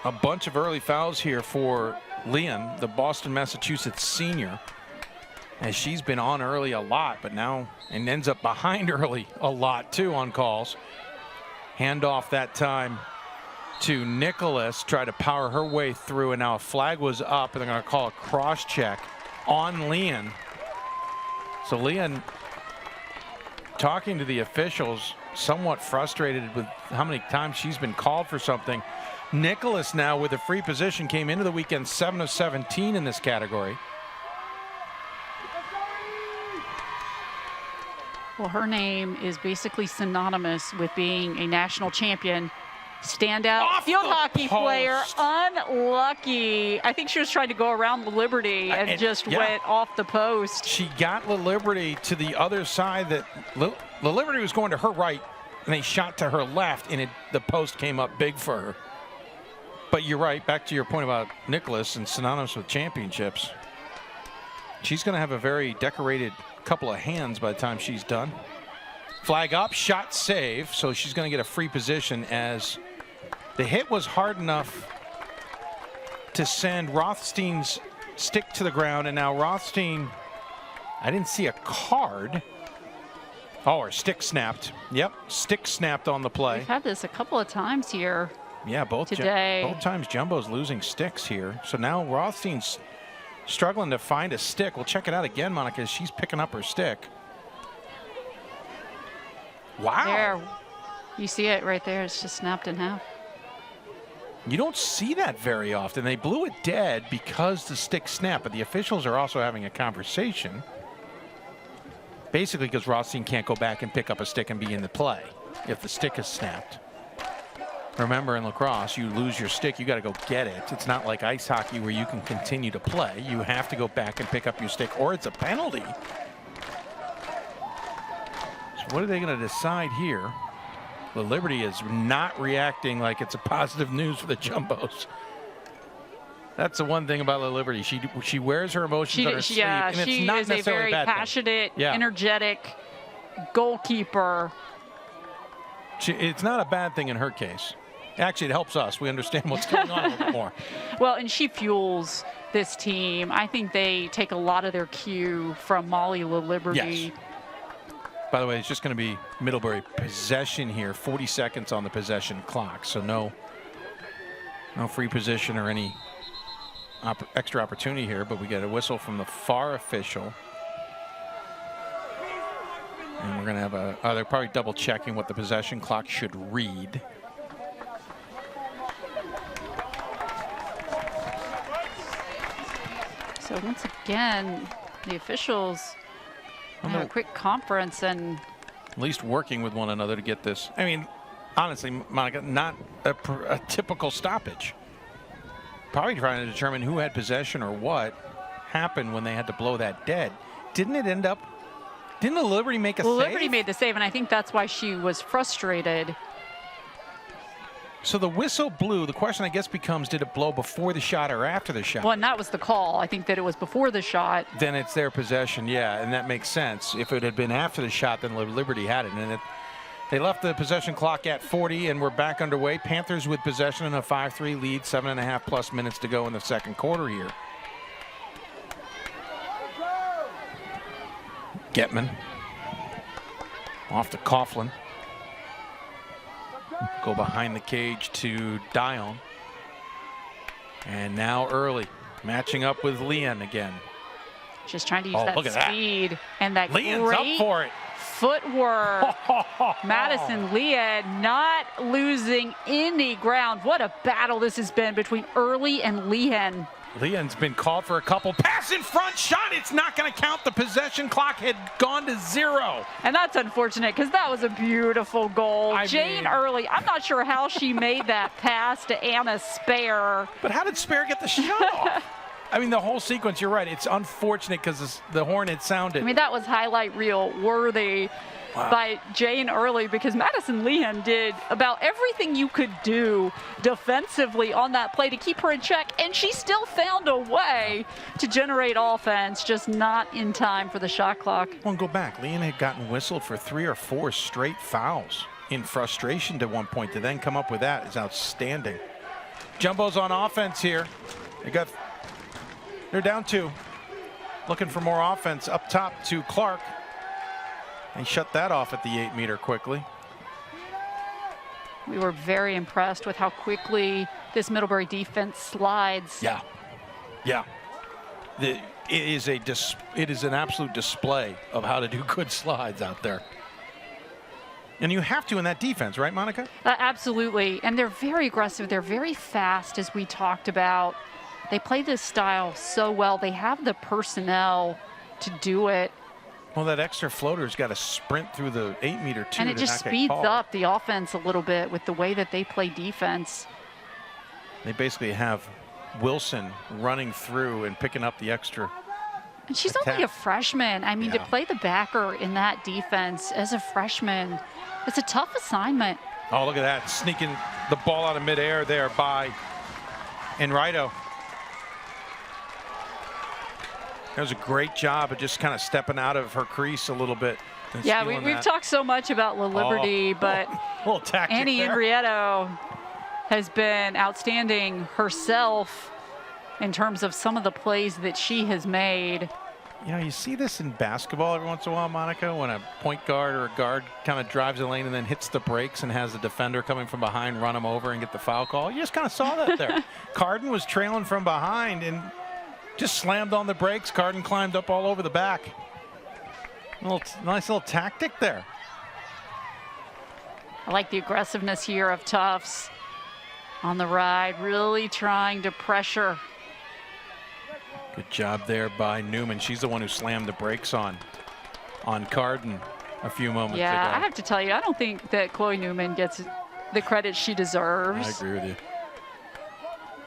a bunch of early fouls here for Leon, the Boston, Massachusetts senior, as she's been on early a lot, but now and ends up behind early a lot too on calls. Handoff that time to Nichols, try to power her way through, and now a flag was up, and they're going to call a cross check on Leon. So Leon talking to the officials, somewhat frustrated with how many times she's been called for something. Nichols now with a free position came into the weekend 7 of 17 in this category. Well, her name is basically synonymous with being a national champion. Standout Off field the hockey post. player, unlucky. I think she was trying to go around the Liberty and just went off the post. She got the Liberty to the other side. That the Liberty was going to her right, and they shot to her left, and the post came up big for her. But you're right, back to your point about Nichols and synonymous with championships. She's going to have a very decorated couple of hands by the time she's done. Flag up, shot save, so she's going to get a free position as the hit was hard enough to send Rothstein's stick to the ground, and now Rothstein, I didn't see a card. Oh, her stick snapped. Yep, stick snapped on the play. We've had this a couple of times here. Yeah, both times Jumbo's losing sticks here. So now Rothstein's struggling to find a stick. We'll check it out again, Monica, as she's picking up her stick. Wow. There, you see it right there. It's just snapped in half. You don't see that very often. They blew it dead because the stick snapped, but the officials are also having a conversation. Basically because Rothstein can't go back and pick up a stick and be in the play if the stick is snapped. Remember, in lacrosse, you lose your stick, you got to go get it. It's not like ice hockey where you can continue to play. You have to go back and pick up your stick, or it's a penalty. So what are they going to decide here? The Liberty is not reacting like it's a positive news for the Jumbos. That's the one thing about the Liberty. She wears her emotions on her sleeve, and it's she not is a necessarily very a bad passionate, thing. energetic goalkeeper. It's not a bad thing in her case. Actually, it helps us. We understand what's going on a little bit more. Well, and she fuels this team. I think they take a lot of their cue from Molly LaLiberty. Yes. By the way, it's just going to be Middlebury possession here. 40 seconds on the possession clock. So no free position or any extra opportunity here. But we get a whistle from the far official. And we're going to have they're probably double checking what the possession clock should read. So once again, the officials have a quick conference and at least working with one another to get this. I mean, honestly, Monica, not a typical stoppage. Probably trying to determine who had possession or what happened when they had to blow that dead. Didn't the Liberty make a save? Liberty made the save, and I think that's why she was frustrated. So the whistle blew. The question, I guess, becomes, did it blow before the shot or after the shot? Well, and that was the call. I think that it was before the shot. Then it's their possession, yeah, and that makes sense. If it had been after the shot, then Liberty had it. And they left the possession clock at 40, and we're back underway. Panthers with possession and a 5-3 lead, 7.5+ minutes to go in the second quarter here. Getman off to Coughlin. Go behind the cage to Dion. And now Early matching up with Leon again. Just trying to use that speed and that Leon's great up for it. Footwork. Madison Leon not losing any ground. What a battle this has been between Early and Leon. Leon's been called for a couple. Pass in front, shot. It's not going to count. The possession clock had gone to 0. And that's unfortunate because that was a beautiful goal. Jane Early, I'm not sure how she made that pass to Anna Spare. But how did Spare get the shot off? I mean, the whole sequence, you're right. It's unfortunate because the horn had sounded. I mean, that was highlight reel worthy. Wow. By Jane Early, because Madison Leon did about everything you could do defensively on that play to keep her in check, and she still found a way to generate offense, just not in time for the shot clock. Well, go back. Leon had gotten whistled for 3 or 4 straight fouls in frustration to one point. To then come up with that is outstanding. Jumbo's on offense here. They're down 2. Looking for more offense up top to Clark. And shut that off at the 8-meter quickly. We were very impressed with how quickly this Middlebury defense slides. Yeah. It is an absolute display of how to do good slides out there. And you have to in that defense, right, Monica? Absolutely. And they're very aggressive. They're very fast, as we talked about. They play this style so well. They have the personnel to do it. Well, that extra floater's got to sprint through the 8-meter, too. And it just speeds up the offense a little bit with the way that they play defense. They basically have Wilson running through and picking up the extra. And she's attack. only a freshman. I mean, to play the backer in that defense as a freshman, it's a tough assignment. Oh, look at that. Sneaking the ball out of midair there by Enrido. That was a great job of just kind of stepping out of her crease a little bit. Yeah, we've talked so much about La Liberty, but Annie Enrietto has been outstanding herself in terms of some of the plays that she has made. You know, you see this in basketball every once in a while, Monica, when a point guard or a guard kind of drives the lane and then hits the brakes and has the defender coming from behind run him over and get the foul call. You just kind of saw that there. Carden was trailing from behind and just slammed on the brakes. Carden climbed up all over the back. Nice little tactic there. I like the aggressiveness here of Tufts on the ride, really trying to pressure. Good job there by Newman. She's the one who slammed the brakes on Carden a few moments ago. Yeah, I have to tell you, I don't think that Chloe Newman gets the credit she deserves. I agree with you.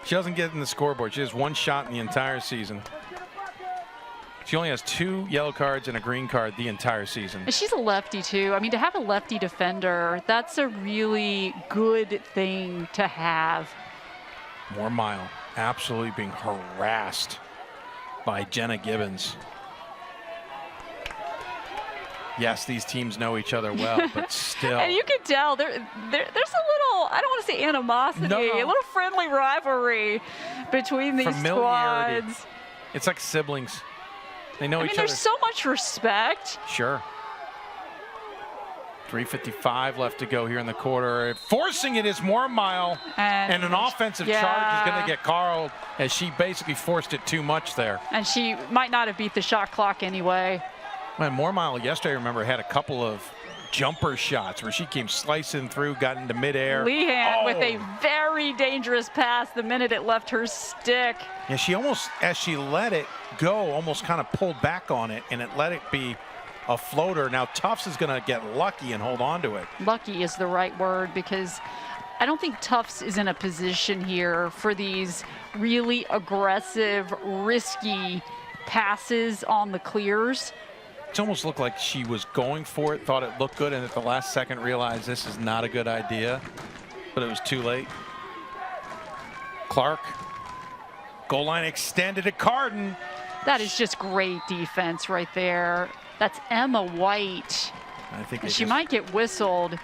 She doesn't get in the scoreboard. She has one shot in the entire season. She only has 2 yellow cards and a green card the entire season. And she's a lefty, too. I mean, to have a lefty defender, that's a really good thing to have. Mile absolutely being harassed by Jenna Gibbons. Yes, these teams know each other well, but still. And you can tell there's a little, I don't want to say animosity, a little friendly rivalry between these squads. It's like siblings. They know each other. There's so much respect. Sure. 3:55 left to go here in the quarter. Forcing it is Mile. And an offensive charge is going to get Carl as she basically forced it too much there. And she might not have beat the shot clock anyway. Well, Mile yesterday, remember, had a couple of jumper shots where she came slicing through, got into midair. Lehan with a very dangerous pass the minute it left her stick. Yeah, she almost, as she let it go, almost kind of pulled back on it, and it let it be a floater. Now Tufts is going to get lucky and hold on to it. Lucky is the right word, because I don't think Tufts is in a position here for these really aggressive, risky passes on the clears. It almost looked like she was going for it, thought it looked good, and at the last second realized this is not a good idea, but it was too late. Clark, goal line extended to Carden. That is just great defense right there. That's Emma White. I think she might get whistled.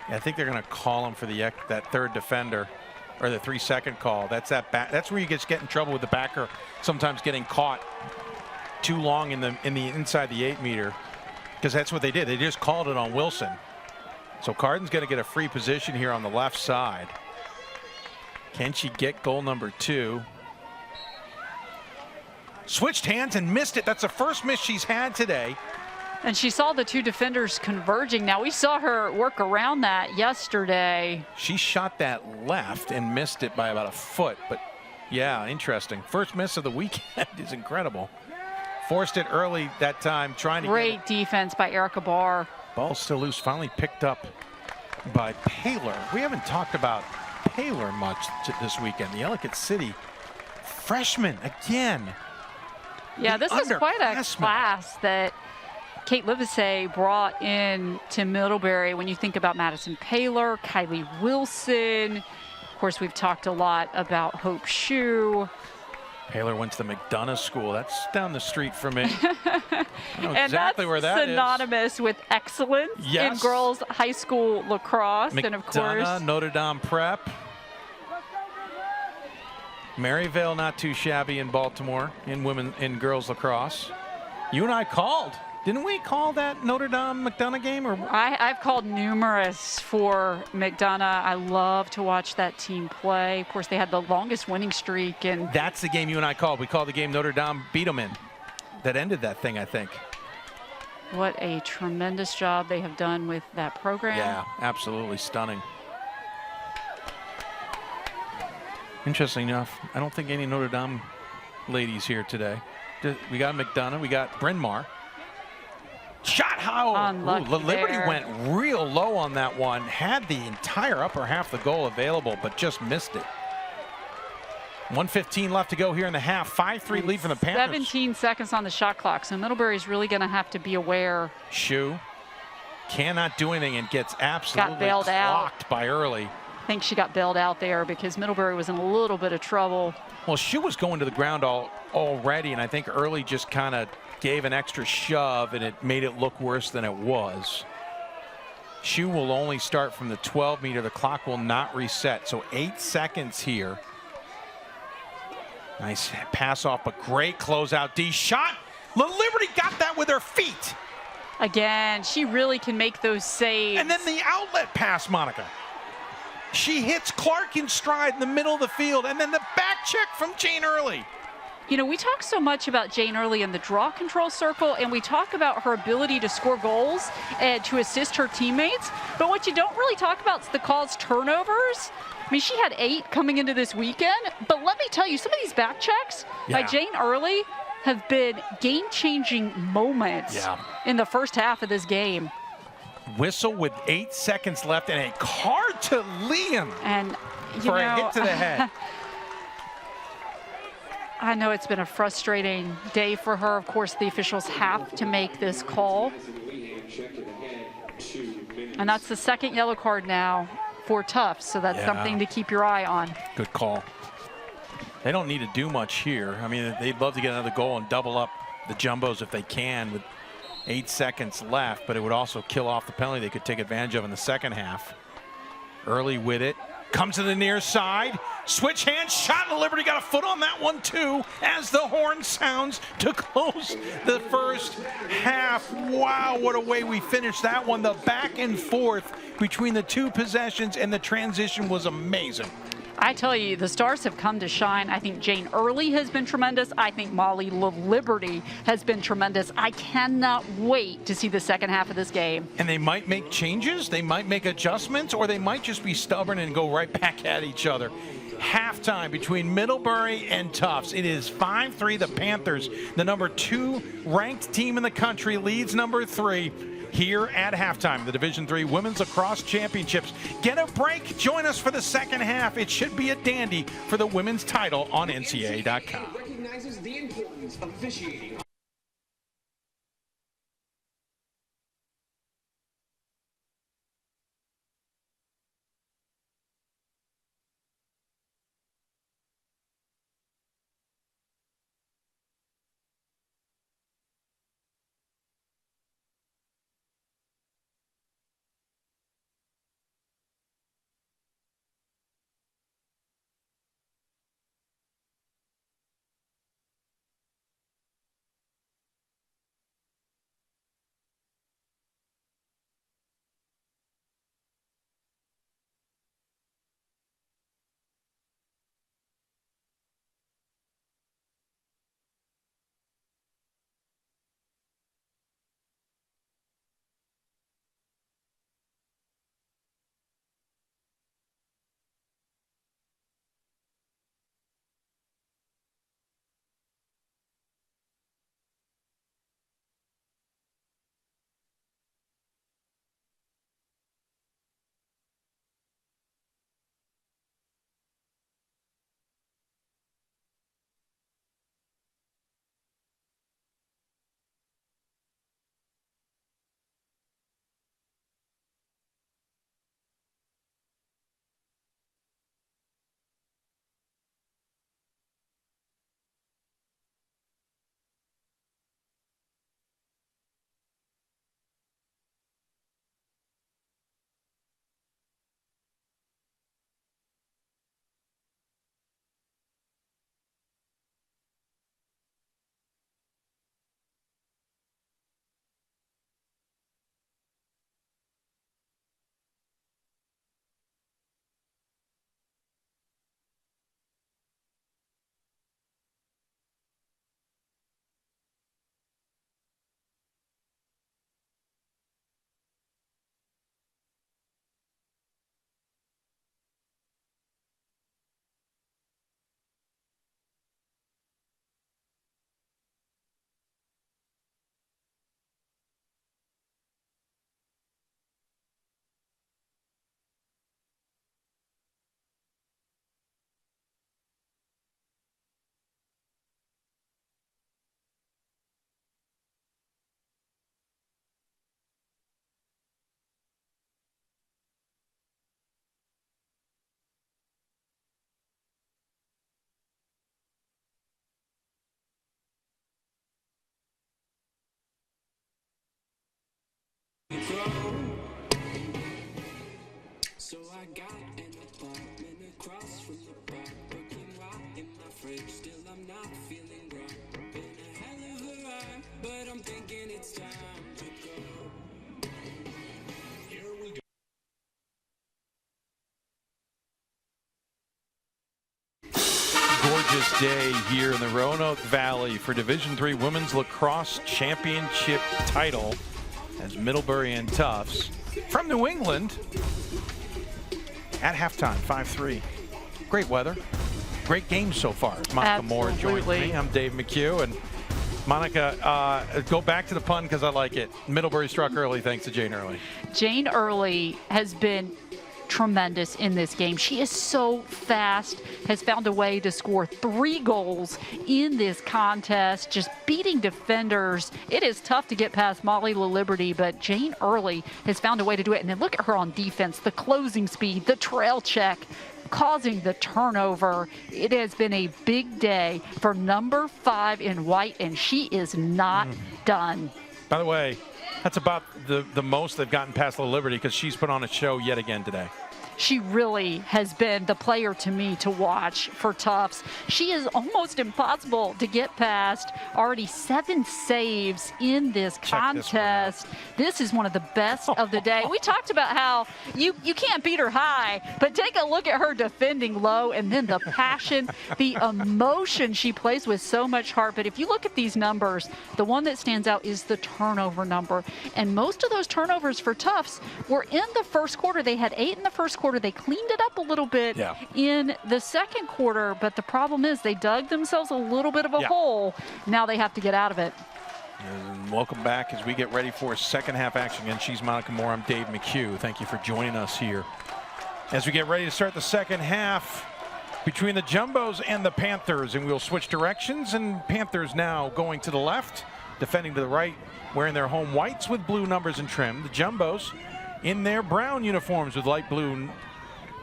I think they're going to call him for that third defender, or the 3-second call. That's where you get in trouble with the backer, sometimes getting caught too long in the inside the 8-meter, because that's what they did. They just called it on Wilson. So Carden's going to get a free position here on the left side. Can she get goal number 2? Switched hands and missed it. That's the first miss she's had today. And she saw the 2 defenders converging. Now, we saw her work around that yesterday. She shot that left and missed it by about a foot. But yeah, interesting. First miss of the weekend is incredible. Forced it early that time, trying to Great defense by Erica Barr. Ball still loose, finally picked up by Paler. We haven't talked about Paler much this weekend. The Ellicott City freshman again. Yeah, this is quite a class that Kate Livesey brought in to Middlebury. When you think about Madison Paler, Kylie Wilson, of course, we've talked a lot about Hope Shue. Paler went to the McDonough School. That's down the street from me. I know and exactly where that is. Synonymous with excellence in girls high school lacrosse. McDonough, and of course, Notre Dame Prep. Maryvale, not too shabby in Baltimore in girls lacrosse. You and I called. Didn't we call that Notre Dame McDonough game? Or I've called numerous for McDonough. I love to watch that team play. Of course, they had the longest winning streak. And that's the game you and I called. We called the game Notre Dame beat them in. That ended that thing, I think. What a tremendous job they have done with that program. Yeah, absolutely stunning. Interesting enough, I don't think any Notre Dame ladies here today. We got McDonough, we got Bryn Mawr. Shot how Liberty went real low on that one. Had the entire upper half of the goal available, but just missed it. 1:15 left to go here in the half. 5-3 lead from the Panthers. 17 seconds on the shot clock, so Middlebury's really going to have to be aware. Shu cannot do anything and gets absolutely clocked by Early. I think she got bailed out there because Middlebury was in a little bit of trouble. Well, Shu was going to the ground already, and I think Early just kind of gave an extra shove, and it made it look worse than it was. Shu will only start from the 12-meter. The clock will not reset, so 8 seconds here. Nice pass off, but great closeout D shot. Liberty got that with her feet. Again, she really can make those saves. And then the outlet pass, Monica. She hits Clark in stride in the middle of the field, and then the back check from Jane Early. You know, we talk so much about Jane Early in the draw control circle, and we talk about her ability to score goals and to assist her teammates. But what you don't really talk about is the caused turnovers. I mean, she had 8 coming into this weekend, but let me tell you, some of these back checks by Jane Early have been game-changing moments in the first half of this game. Whistle with 8 seconds left and a card to Liam and for a hit to the head. I know it's been a frustrating day for her. Of course, the officials have to make this call. And that's the second yellow card now for Tufts, so that's something to keep your eye on. Good call. They don't need to do much here. I mean, they'd love to get another goal and double up the Jumbos if they can with 8 seconds left, but it would also kill off the penalty they could take advantage of in the second half. Early with it. Comes to the near side. Switch hand shot, and Liberty got a foot on that one too as the horn sounds to close the first half. Wow, what a way we finished that one. The back and forth between the two possessions and the transition was amazing. I tell you, the stars have come to shine. I think Jane Early has been tremendous. I think Molly Liberty has been tremendous. I cannot wait to see the second half of this game. And they might make changes, they might make adjustments, or they might just be stubborn and go right back at each other. Halftime between Middlebury and Tufts. It is 5-3. The Panthers, the number 2 ranked team in the country, leads number 3. Here at halftime, the Division III Women's Lacrosse Championships. Get a break. Join us for the second half. It should be a dandy for the women's title on NCAA.com. Recognizes the importance of officiating. So I got an apartment across from the bar, cooking raw in my fridge. Still I'm not feeling raw. Been a hell of a ride, but I'm thinking it's time to go. Here we go. Gorgeous day here in the Roanoke Valley for Division III Women's Lacrosse Championship title as Middlebury and Tufts from New England at halftime, 5-3. Great weather, great game so far. Monica Moore joins me. I'm Dave McHugh, and Monica, go back to the pun because I like it. Middlebury struck early thanks to Jane Early. Jane Early has been tremendous in this game. She is so fast, has found a way to score 3 goals in this contest, just beating defenders. It is tough to get past Molly LaLiberty, but Jane Early has found a way to do it. And then look at her on defense, the closing speed, the trail check, causing the turnover. It has been a big day for number 5 in white, and she is not done. By the way, that's about the most they've gotten past LaLiberty because she's put on a show yet again today. She really has been the player to me to watch for Tufts. She is almost impossible to get past. Already 7 saves in this contest. This is one of the best of the day. We talked about how you can't beat her high, but take a look at her defending low and then the passion, the emotion she plays with so much heart. But if you look at these numbers, the one that stands out is the turnover number. And most of those turnovers for Tufts were in the first quarter. They had 8 in the first quarter. They cleaned it up a little bit in the second quarter, but the problem is they dug themselves a little bit of a hole. Now they have to get out of it. And welcome back as we get ready for second half action. Again, she's Monica Moore. I'm Dave McHugh. Thank you for joining us here as we get ready to start the second half between the Jumbos and the Panthers, and we'll switch directions. And Panthers now going to the left, defending to the right, wearing their home whites with blue numbers and trim. The Jumbos in their brown uniforms with light blue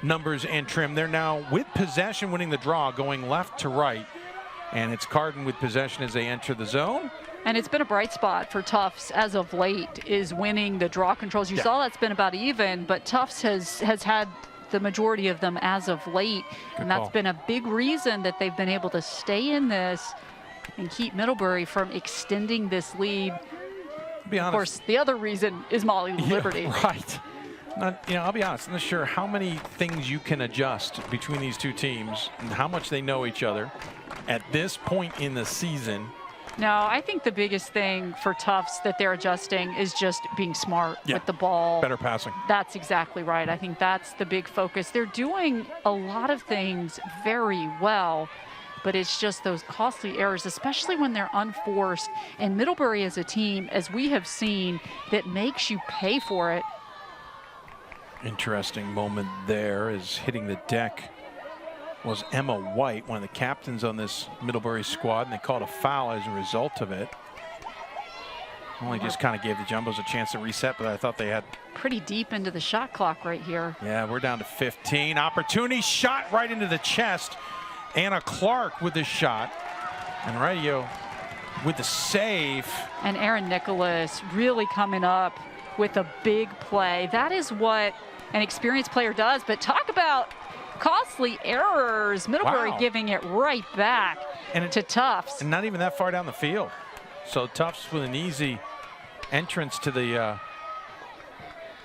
numbers and trim. They're now with possession, winning the draw, going left to right. And it's Carden with possession as they enter the zone. And it's been a bright spot for Tufts as of late, is winning the draw controls. You saw that's been about even, but Tufts has had the majority of them as of late. And that's been a big reason that they've been able to stay in this and keep Middlebury from extending this lead. Of course, the other reason is Molly LaLiberty. Yeah, right. I'll be honest, I'm not sure how many things you can adjust between these two teams and how much they know each other at this point in the season. No, I think the biggest thing for Tufts that they're adjusting is just being smart with the ball. Better passing. That's exactly right. I think that's the big focus. They're doing a lot of things very well, but it's just those costly errors, especially when they're unforced. And Middlebury is a team, as we have seen, that makes you pay for it. Interesting moment there as hitting the deck was Emma White, one of the captains on this Middlebury squad, and they called a foul as a result of it. Only just kind of gave the Jumbos a chance to reset, but I thought they had pretty deep into the shot clock right here. Yeah, we're down to 15. Opportunity shot right into the chest. Anna Clark with the shot, and Radio with the save. And Erin Nichols really coming up with a big play. That is what an experienced player does, but talk about costly errors. Middlebury giving it right back to Tufts. And not even that far down the field. So Tufts with an easy entrance to the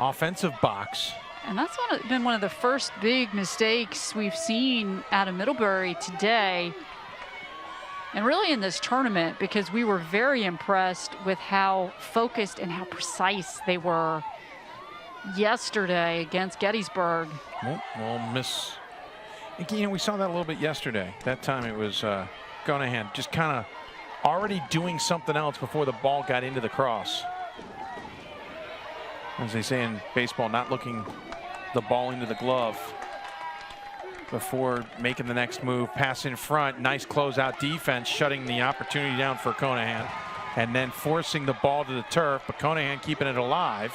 offensive box. And that's been one of the first big mistakes we've seen out of Middlebury today. And really in this tournament, because we were very impressed with how focused and how precise they were yesterday against Gettysburg. We'll miss. We saw that a little bit yesterday. That time it was Gonahan just kind of already doing something else before the ball got into the cross. As they say in baseball, not looking the ball into the glove before making the next move. Pass in front, nice closeout defense, shutting the opportunity down for Conahan, and then forcing the ball to the turf, but Conahan keeping it alive,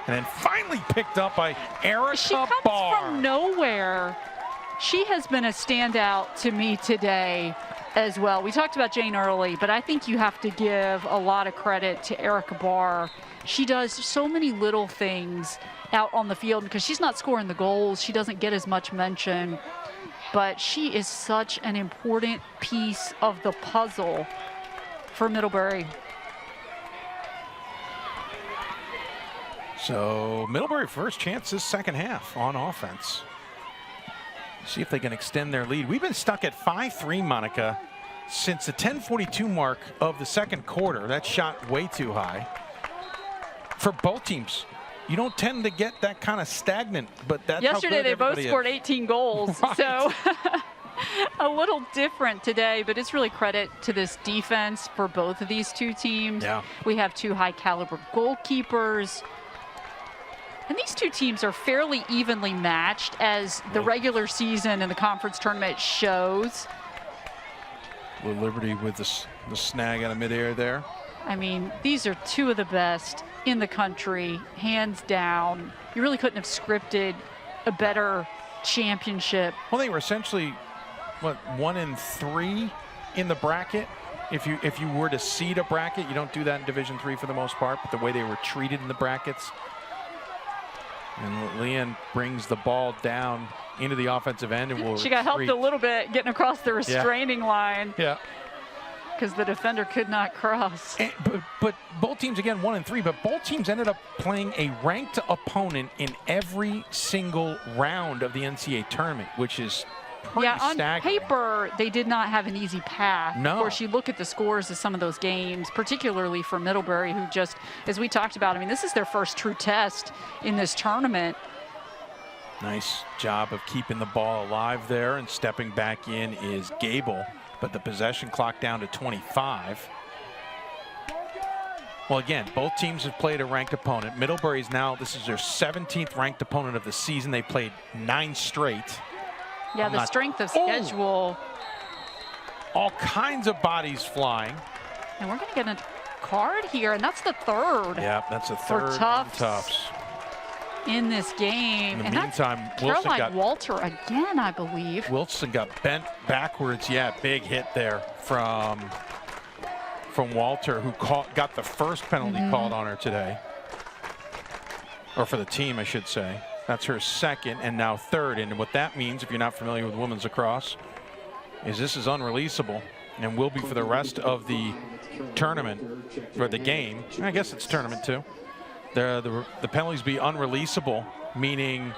and then finally picked up by Erica She comes Barr. From nowhere. She has been a standout to me today as well. We talked about Jane Early, but I think you have to give a lot of credit to Erica Barr. She does so many little things out on the field because she's not scoring the goals. She doesn't get as much mention, but she is such an important piece of the puzzle for Middlebury. So Middlebury first chance this second half on offense. See if they can extend their lead. We've been stuck at 5-3, Monica, since the 10:42 mark of the second quarter. That shot way too high for both teams. You don't tend to get that kind of stagnant, but that's yesterday how good they both everybody scored is. 18 goals, Right. so a little different today, but it's really credit to this defense for both of these two teams. Yeah. We have two high caliber goalkeepers. And these two teams are fairly evenly matched, as the regular season and the conference tournament shows. Little Liberty with the snag out of midair there. I mean, these are two of the best in the country, hands down. You really couldn't have scripted a better championship. Well, they were essentially, what, 1-3 in the bracket. If you were to seed a bracket, you don't do that in Division III for the most part, but the way they were treated in the brackets. And Leanne brings the ball down into the offensive end and will She got helped retreat. a little bit getting across the restraining line Yeah. because the defender could not cross. And, but both teams, again, 1-3, but both teams ended up playing a ranked opponent in every single round of the NCAA tournament, which is pretty Yeah, on staggering. paper, they did not have an easy path. No. Of course, you look at the scores of some of those games, particularly for Middlebury, who just, as we talked about, I mean, this is their first true test in this tournament. Nice job of keeping the ball alive there, and stepping back in is Gable, but the possession clock down to 25. Well, again, both teams have played a ranked opponent. Middlebury's now, this is their 17th ranked opponent of the season. They played 9 straight. Yeah, I'm the not- strength of Oh! schedule. All kinds of bodies flying. And we're going to get a card here, and that's the third Yeah, that's a For third on Tufts. Tufts. in this game. In the And that's meantime, Wilson Caroline Walter again, I believe. Wilson got bent backwards. Yeah, big hit there from Walter, who got the first penalty called on her today. Or for the team, I should say. That's her second and now third. And what that means, if you're not familiar with women's lacrosse, is this is unreleasable and will be for the rest of the tournament, or the game. I guess it's tournament too. The penalties be unreleasable, meaning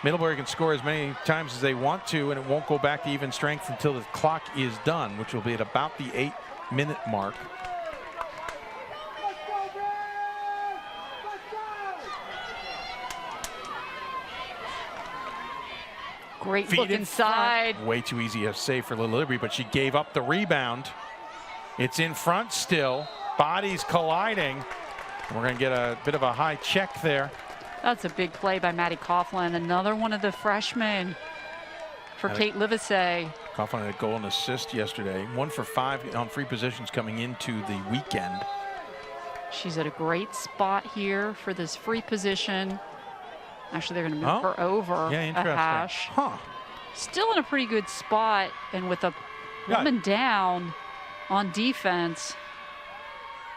Middlebury can score as many times as they want to, and it won't go back to even strength until the clock is done, which will be at about the 8-minute mark. Great Feet look in inside. front. Way too easy a save for Little Liberty, but she gave up the rebound. It's in front still. Bodies colliding. We're going to get a bit of a high check there. That's a big play by Maddie Coughlin. Another one of the freshmen for Kate Livesey. Coughlin had a goal and assist yesterday. 1 for 5 on free positions coming into the weekend. She's at a great spot here for this free position. Actually, they're going to move her over Yeah, a interesting. hash. Huh. Still in a pretty good spot, and with a Yeah. woman down on defense.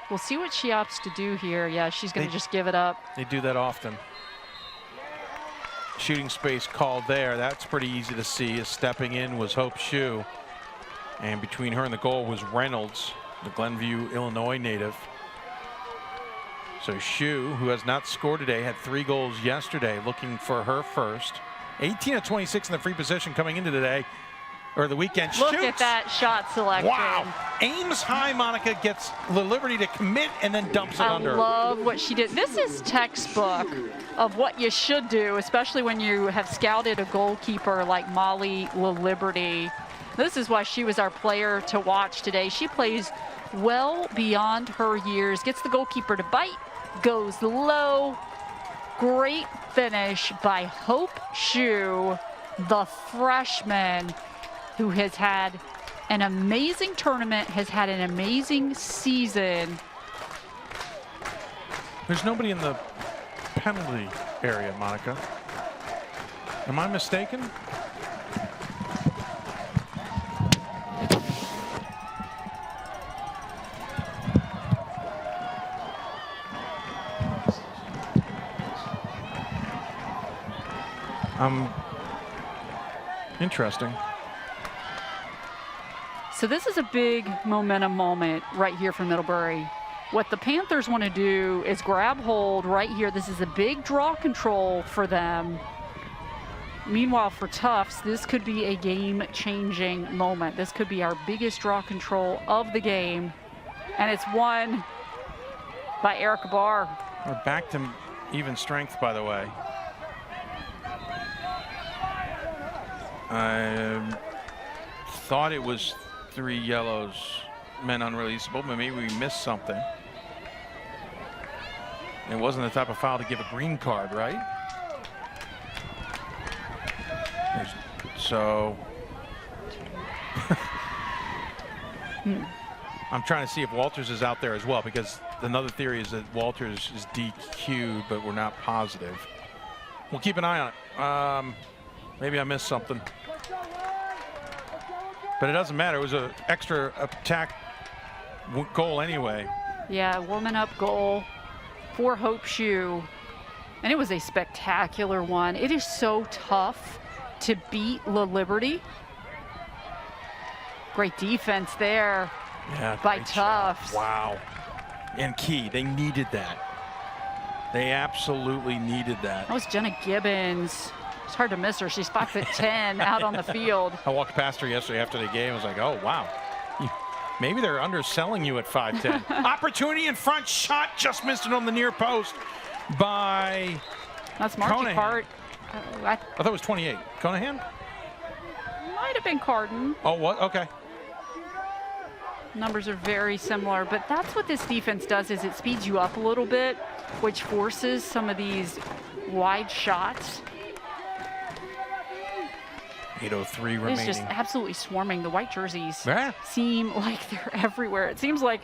We'll see what she opts to do here. Yeah, she's going to just give it up. They do that often. Shooting space called there. That's pretty easy to see. As stepping in was Hope Shue. And between her and the goal was Reynolds, the Glenview, Illinois native. So Shue, who has not scored today, had 3 goals yesterday, looking for her first. 18 of 26 in the free position coming into today, or the weekend. Look Shoots. at that shot selection. Wow. Aims high, Monica, gets the Liberty to commit and then dumps it I under. love what she did. This is textbook of what you should do, especially when you have scouted a goalkeeper like Molly Liberty. This is why she was our player to watch today. She plays well beyond her years, gets the goalkeeper to bite, goes low. Great finish by Hope Shue, the freshman, who has had an amazing tournament, has had an amazing season. There's nobody in the penalty area, Monica. Am I mistaken? Interesting. So this is a big momentum moment right here for Middlebury. What the Panthers want to do is grab hold right here. This is a big draw control for them. Meanwhile, for Tufts, this could be a game-changing moment. This could be our biggest draw control of the game, and it's won by Erica Barr. We're back to even strength, by the way. I thought it was 3 yellows, men unreleasable, but maybe we missed something. It wasn't the type of foul to give a green card, right? So I'm trying to see if Walters is out there as well, because another theory is that Walters is DQ'd, but we're not positive. We'll keep an eye on it. Maybe I missed something. But it doesn't matter. It was an extra attack goal anyway. Yeah, warming up goal for Hope Shoe. And it was a spectacular one. It is so tough to beat La Liberty. Great defense there by Tufts. Wow. And key, they needed that. They absolutely needed that. That was Jenna Gibbons. It's hard to miss her. She's 5'10" out on the field. I walked past her yesterday after the game. I was like, oh, wow. Maybe they're underselling you at 5'10". Opportunity in front, shot, just missed it on the near post by That's Margie Cart. I thought it was 28. Conahan? Might have been Carden. Oh, what? Okay. Numbers are very similar, but that's what this defense does, is it speeds you up a little bit, which forces some of these wide shots. 8:03 remaining. It's just absolutely swarming. The white jerseys Yeah. seem like they're everywhere. It seems like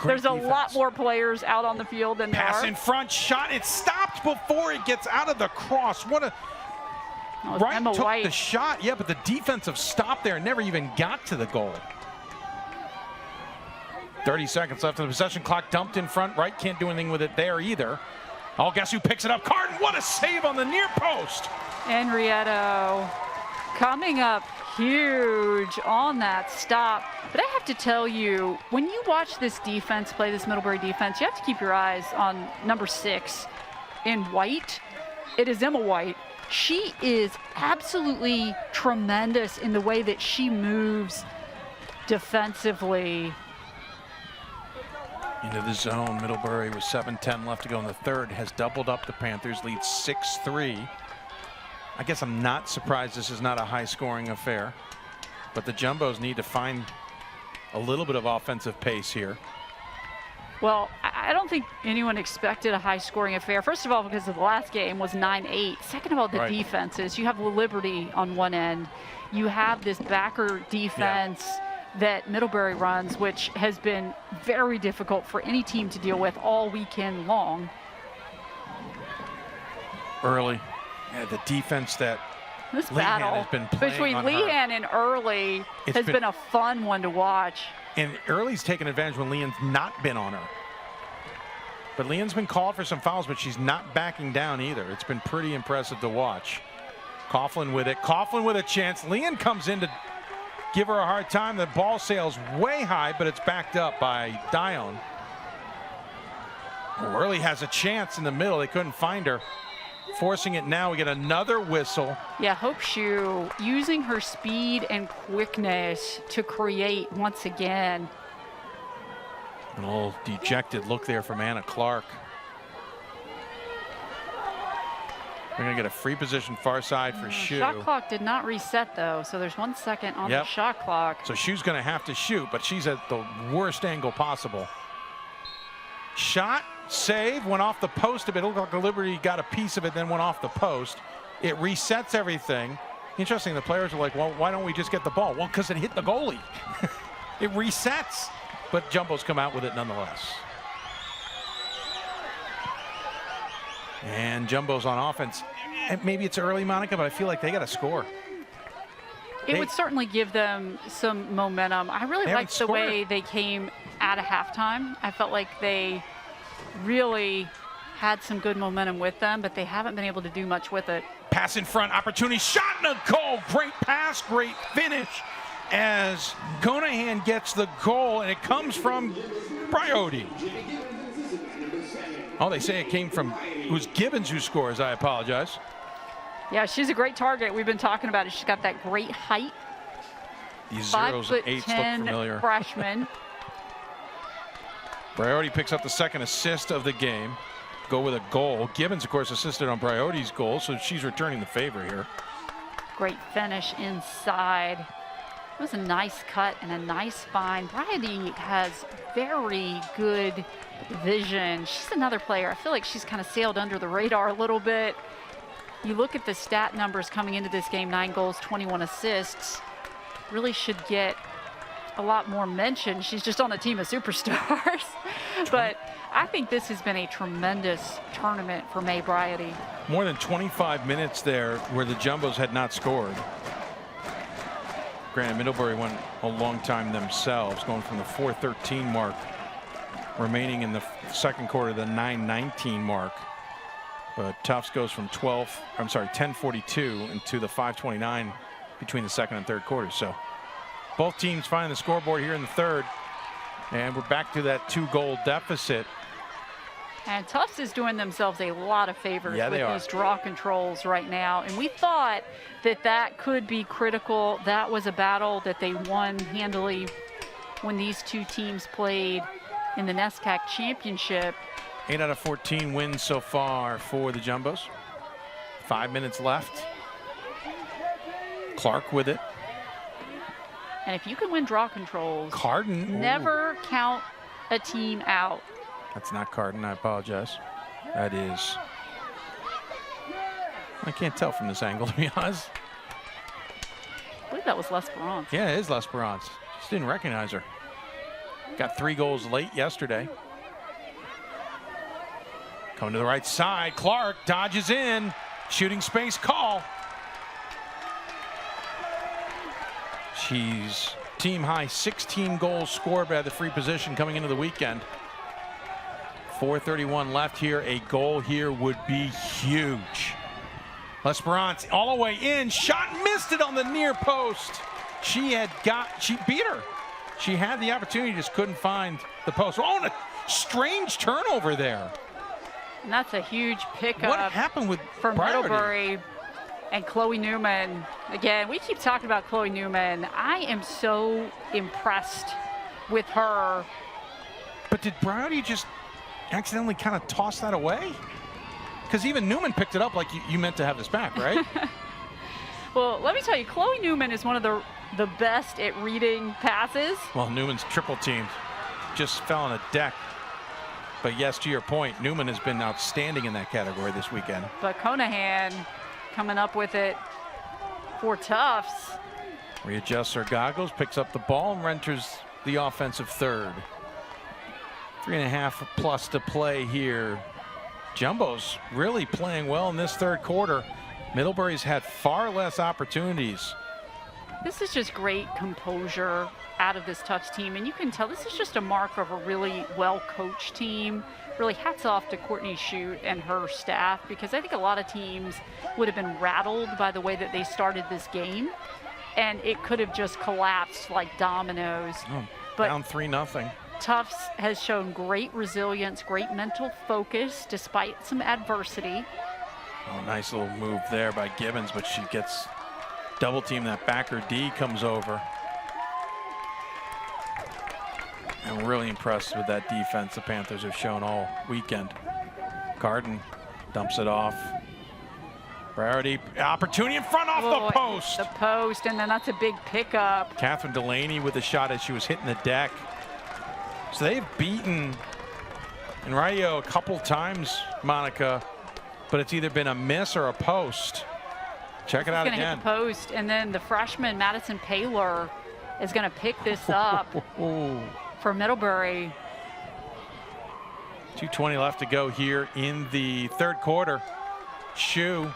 there's a lot more players out on the field than there Pass are. in front, shot. It stopped before it gets out of the cross. What a right Emma took White. the shot. Yeah, but the defensive stop there never even got to the goal. 30 seconds left of the possession clock. Dumped in front. Wright can't do anything with it there either. Oh, guess who picks it up? Carden. What a save on the near post. Henrietto coming up huge on that stop. But I have to tell you, when you watch this defense play, this Middlebury defense, you have to keep your eyes on number 6 in white. It is Emma White. She is absolutely tremendous in the way that she moves defensively. Into the zone. Middlebury with 7:10 left to go in the third has doubled up the Panthers, lead 6-3. I guess I'm not surprised this is not a high-scoring affair, but the Jumbos need to find a little bit of offensive pace here. Well, I don't think anyone expected a high-scoring affair. First of all, because of the last game was 9-8. Second of all, the defenses. You have Liberty on one end. You have this backer defense that Middlebury runs, which has been very difficult for any team to deal with all weekend long. Early. Yeah, the defense that This Lehan battle has been playing between on her. Lehan and Early has been a fun one to watch. And Early's taken advantage when Leon's not been on her. But Leon's been called for some fouls, but she's not backing down either. It's been pretty impressive to watch. Coughlin with it. Coughlin with a chance. Leon comes in to give her a hard time. The ball sails way high, but it's backed up by DIII. Early has a chance in the middle. They couldn't find her. Forcing it now. We get another whistle. Yeah, Hope Shoe using her speed and quickness to create once again. A little dejected look there from Anna Clark. We're going to get a free position far side for Shoe. Shot clock did not reset, though, so there's 1 second on the shot clock. So Shoe's going to have to shoot, but she's at the worst angle possible. Shot, save, went off the post a bit. It looked like the Liberty got a piece of it, then went off the post. It resets everything. Interesting, the players are like, well, why don't we just get the ball? Well, because it hit the goalie. It resets, but Jumbos come out with it nonetheless. And Jumbos on offense. And maybe it's early, Monica, but I feel like they got to score. It would certainly give them some momentum. I really liked the way they came out of halftime. I felt like they really had some good momentum with them, but they haven't been able to do much with it. Pass in front, opportunity, shot, and a goal. Great pass, great finish as Conahan gets the goal, and it comes from Briotti. Oh, they say it came from, it was Gibbons who scores. I apologize. Yeah, she's a great target. We've been talking about it. She's got that great height. These zeros and eights look 5'10" familiar. freshman. Briotti picks up the second assist of the game. Go with a goal. Gibbons, of course, assisted on Briotti's goal, so she's returning the favor here. Great finish inside. It was a nice cut and a nice find. Briotti has very good vision. She's another player. I feel like she's kind of sailed under the radar a little bit. You look at the stat numbers coming into this game, 9 goals, 21 assists. Really should get a lot more mention. She's just on a team of superstars. But I think this has been a tremendous tournament for May Briotti. More than 25 minutes there where the Jumbos had not scored. Granted, Middlebury went a long time themselves, going from the 4:13 mark, remaining in the second quarter, the 9:19 mark. But Tufts goes from 10:42 into the 5:29 between the second and third quarters. So both teams find the scoreboard here in the third, and we're back to that 2-goal deficit. And Tufts is doing themselves a lot of favors Yeah, with they are. these draw controls right now. And we thought that that could be critical. That was a battle that they won handily when these two teams played in the NESCAC championship. 8 out of 14 wins so far for the Jumbos. 5 minutes left. Clark with it. And if you can win draw controls, Carden. Ooh. never count a team out. That's not Carden, I apologize. That is. I can't tell from this angle, to be honest. I believe that was L'Esperance. Yeah, it is L'Esperance. Just didn't recognize her. Got 3 goals late yesterday. Coming to the right side. Clark dodges in. Shooting space call. She's team high 16 goals scored by the free position coming into the weekend. 4:31 left here. A goal here would be huge. L'Esperance all the way in. Shot, missed it on the near post. She beat her. She had the opportunity, just couldn't find the post. Oh, and a strange turnover there. And that's a huge pickup. What happened with for Briotti? Middlebury and Chloe Newman? Again, we keep talking about Chloe Newman. I am so impressed with her. But did Briotti just accidentally kind of toss that away? Because even Newman picked it up like you meant to have this back, right? Well, let me tell you, Chloe Newman is one of the best at reading passes. Well, Newman's triple teamed. Just fell on a deck. But yes, to your point, Newman has been outstanding in that category this weekend. But Conahan coming up with it for Tufts. Readjusts her goggles, picks up the ball, and enters the offensive third. 3.5 plus to play here. Jumbo's really playing well in this third quarter. Middlebury's had far less opportunities. This is just great composure out of this Tufts team, and you can tell this is just a mark of a really well-coached team. Really hats off to Courtney Shute and her staff, because I think a lot of teams would have been rattled by the way that they started this game, and it could have just collapsed like dominoes. Oh, But down 3-0. Tufts has shown great resilience, great mental focus despite some adversity. Oh, nice little move there by Gibbons, but she gets double team. That backer D comes over. I'm really impressed with that defense the Panthers have shown all weekend. Carden dumps it off. Priority opportunity in front off the post. The post, and then that's a big pickup. Catherine Delaney with a shot as she was hitting the deck. So they've beaten Enrayo a couple times, Monica, but it's either been a miss or a post. Check it out Gonna again. hit the post, and then the freshman Madison Paylor is going to pick this up for Middlebury. 2:20 left to go here in the third quarter. Shu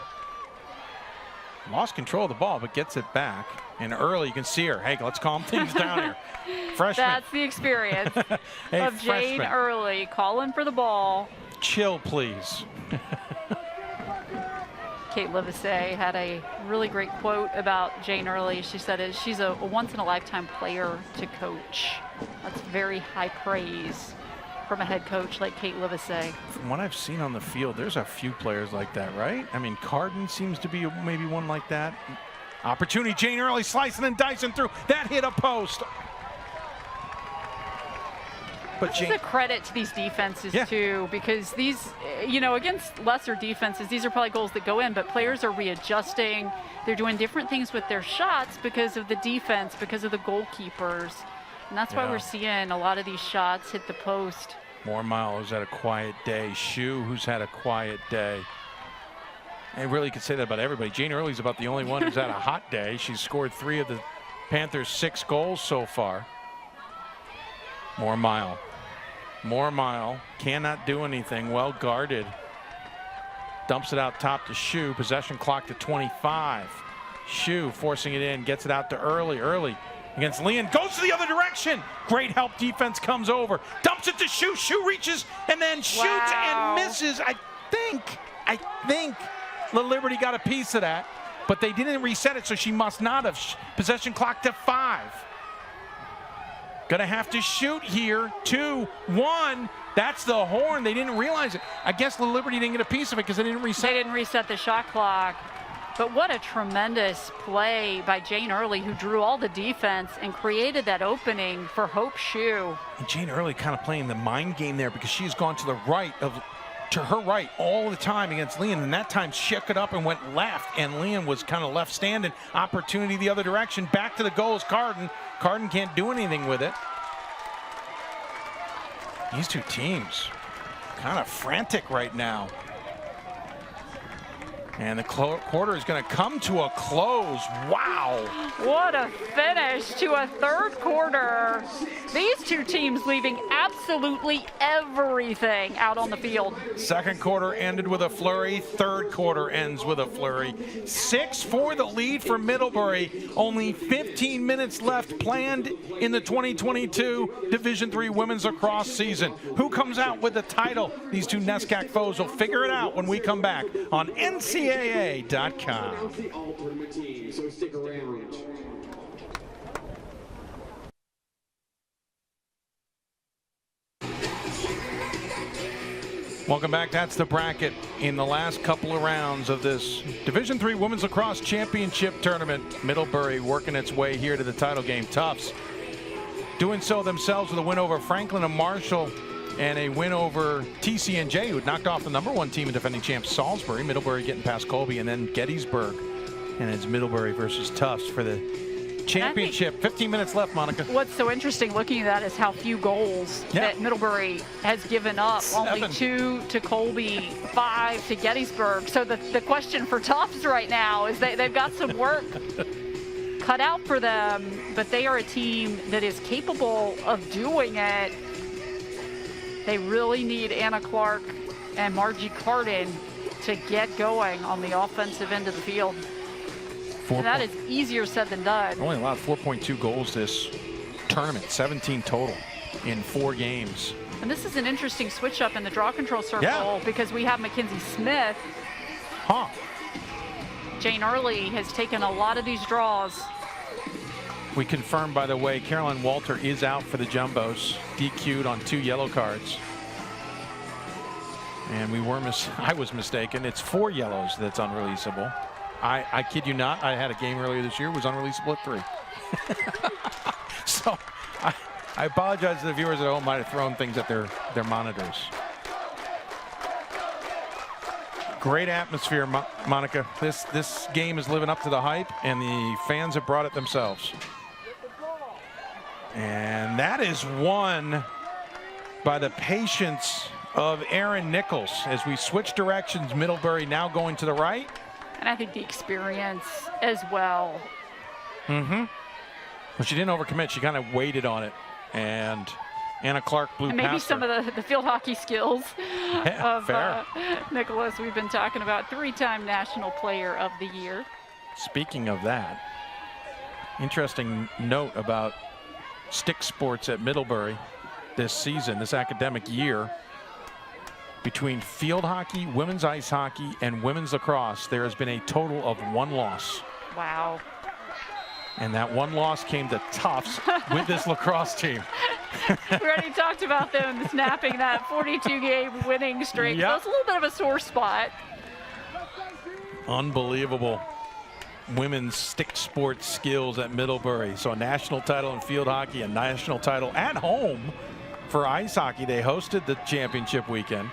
lost control of the ball, but gets it back. And early, you can see her. Hey, let's calm things down here. Freshman. That's the experience Hey, of Jane freshman. Early calling for the ball. chill, please. Kate Livesey had a really great quote about Jane Early. She said she's a once-in-a-lifetime player to coach. That's very high praise from a head coach like Kate Livesey. From what I've seen on the field, there's a few players like that, right? I mean, Carden seems to be maybe one like that. Opportunity, Jane Early slicing and dicing through. That hit a post. But This is a credit to these defenses, too, because these, against lesser defenses, these are probably goals that go in, but players are readjusting. They're doing different things with their shots because of the defense, because of the goalkeepers. And that's why we're seeing a lot of these shots hit the post. Mormile, who's had a quiet day. Shue, who's had a quiet day. I really could say that about everybody. Jane Early's about the only one who's had a hot day. She's scored 3 of the Panthers' 6 goals so far. Mormile cannot do anything. Well guarded. Dumps it out top to Shue. Possession clock to 25. Shue forcing it in. Gets it out to Early. Early against Leon. Goes to the other direction. Great help defense comes over. Dumps it to Shue. Shue reaches and then shoots and misses. I think La Liberty got a piece of that, but they didn't reset it, so she must not have. Possession clock to 5. Gonna have to shoot here. 2-1. That's the horn. They didn't realize it. I guess La Liberty didn't get a piece of it because they didn't reset. They didn't reset the shot clock. But what a tremendous play by Jane Early, who drew all the defense and created that opening for Hope Shue. And Jane Early kind of playing the mind game there because she's gone to her right all the time against Leon, and that time shook it up and went left, and Leon was kind of left standing. Opportunity the other direction. Back to the goals. Carden can't do anything with it. These two teams kind of frantic right now. And the quarter is going to come to a close. Wow. What a finish to a third quarter. These two teams leaving absolutely everything out on the field. Second quarter ended with a flurry. Third quarter ends with a flurry. 6-4 the lead for Middlebury. Only 15 minutes left planned in the 2022 Division III Women's Lacrosse season. Who comes out with the title? These two NESCAC foes will figure it out when we come back on NCAA.com. The all-tournament team, so stick around. Welcome back. That's the bracket in the last couple of rounds of this Division III Women's Lacrosse Championship Tournament. Middlebury working its way here to the title game. Tufts doing so themselves with a win over Franklin and Marshall and a win over TCNJ, who had knocked off the #1 team and defending champs Salisbury. Middlebury getting past Colby, and then Gettysburg. And it's Middlebury versus Tufts for the championship. 15 minutes left, Monica. What's so interesting looking at that is how few goals that Middlebury has given up. 7. Only 2 to Colby, 5 to Gettysburg. So the question for Tufts right now is they've got some work cut out for them, but they are a team that is capable of doing it. They really need Anna Clark and Margie Carden to get going on the offensive end of the field. And that is easier said than done. Only allowed 4.2 goals this tournament, 17 total in 4 games. And this is an interesting switch up in the draw control circle because we have Mackenzie Smith. Jane Early has taken a lot of these draws. We confirmed, by the way, Caroline Walter is out for the Jumbos, DQ'd on 2 yellow cards. And I was mistaken. It's 4 yellows that's unreleasable. I kid you not, I had a game earlier this year, it was unreleasable at 3. So I apologize to the viewers at home, might have thrown things at their monitors. Great atmosphere, Monica. This game is living up to the hype, and the fans have brought it themselves. And that is won by the patience of Aaron Nichols. As we switch directions, Middlebury now going to the right. And I think the experience as well. Well, she didn't overcommit. She kind of waited on it. And Anna Clark blew and maybe past some her. of the field hockey skills of fair. Nicholas. We've been talking about 3-time National Player of the Year. Speaking of that, interesting note about stick sports at Middlebury this season, this academic year. Between field hockey, women's ice hockey, and women's lacrosse, there has been a total of 1 loss. Wow. And that 1 loss came to Tufts with this lacrosse team. We already talked about them snapping that 42-game winning streak. Yep. So it's a little bit of a sore spot. Unbelievable women's stick sports skills at Middlebury. So a national title in field hockey, a national title at home for ice hockey. They hosted the championship weekend.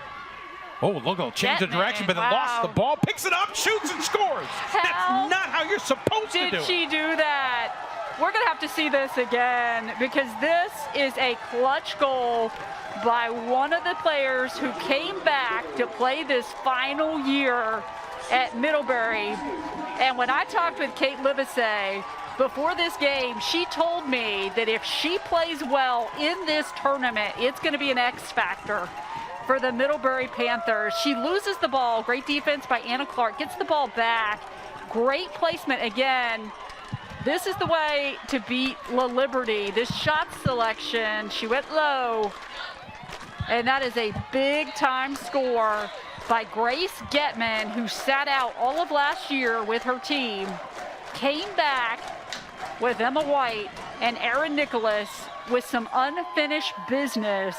Oh, look, change the direction, but wow. they lost the ball, picks it up, shoots and scores. That's not how you're supposed to do it. Did she do that? We're going to have to see this again because this is a clutch goal by one of the players who came back to play this final year at Middlebury. And when I talked with Kate Livesey before this game, she told me that if she plays well in this tournament, it's going to be an X factor for the Middlebury Panthers. She loses the ball. Great defense by Anna Clark. Gets the ball back. Great placement again. This is the way to beat La Liberty. This shot selection, she went low. And that is a big-time score by Grace Getman, who sat out all of last year with her team. Came back with Emma White and Erin Nichols with some unfinished business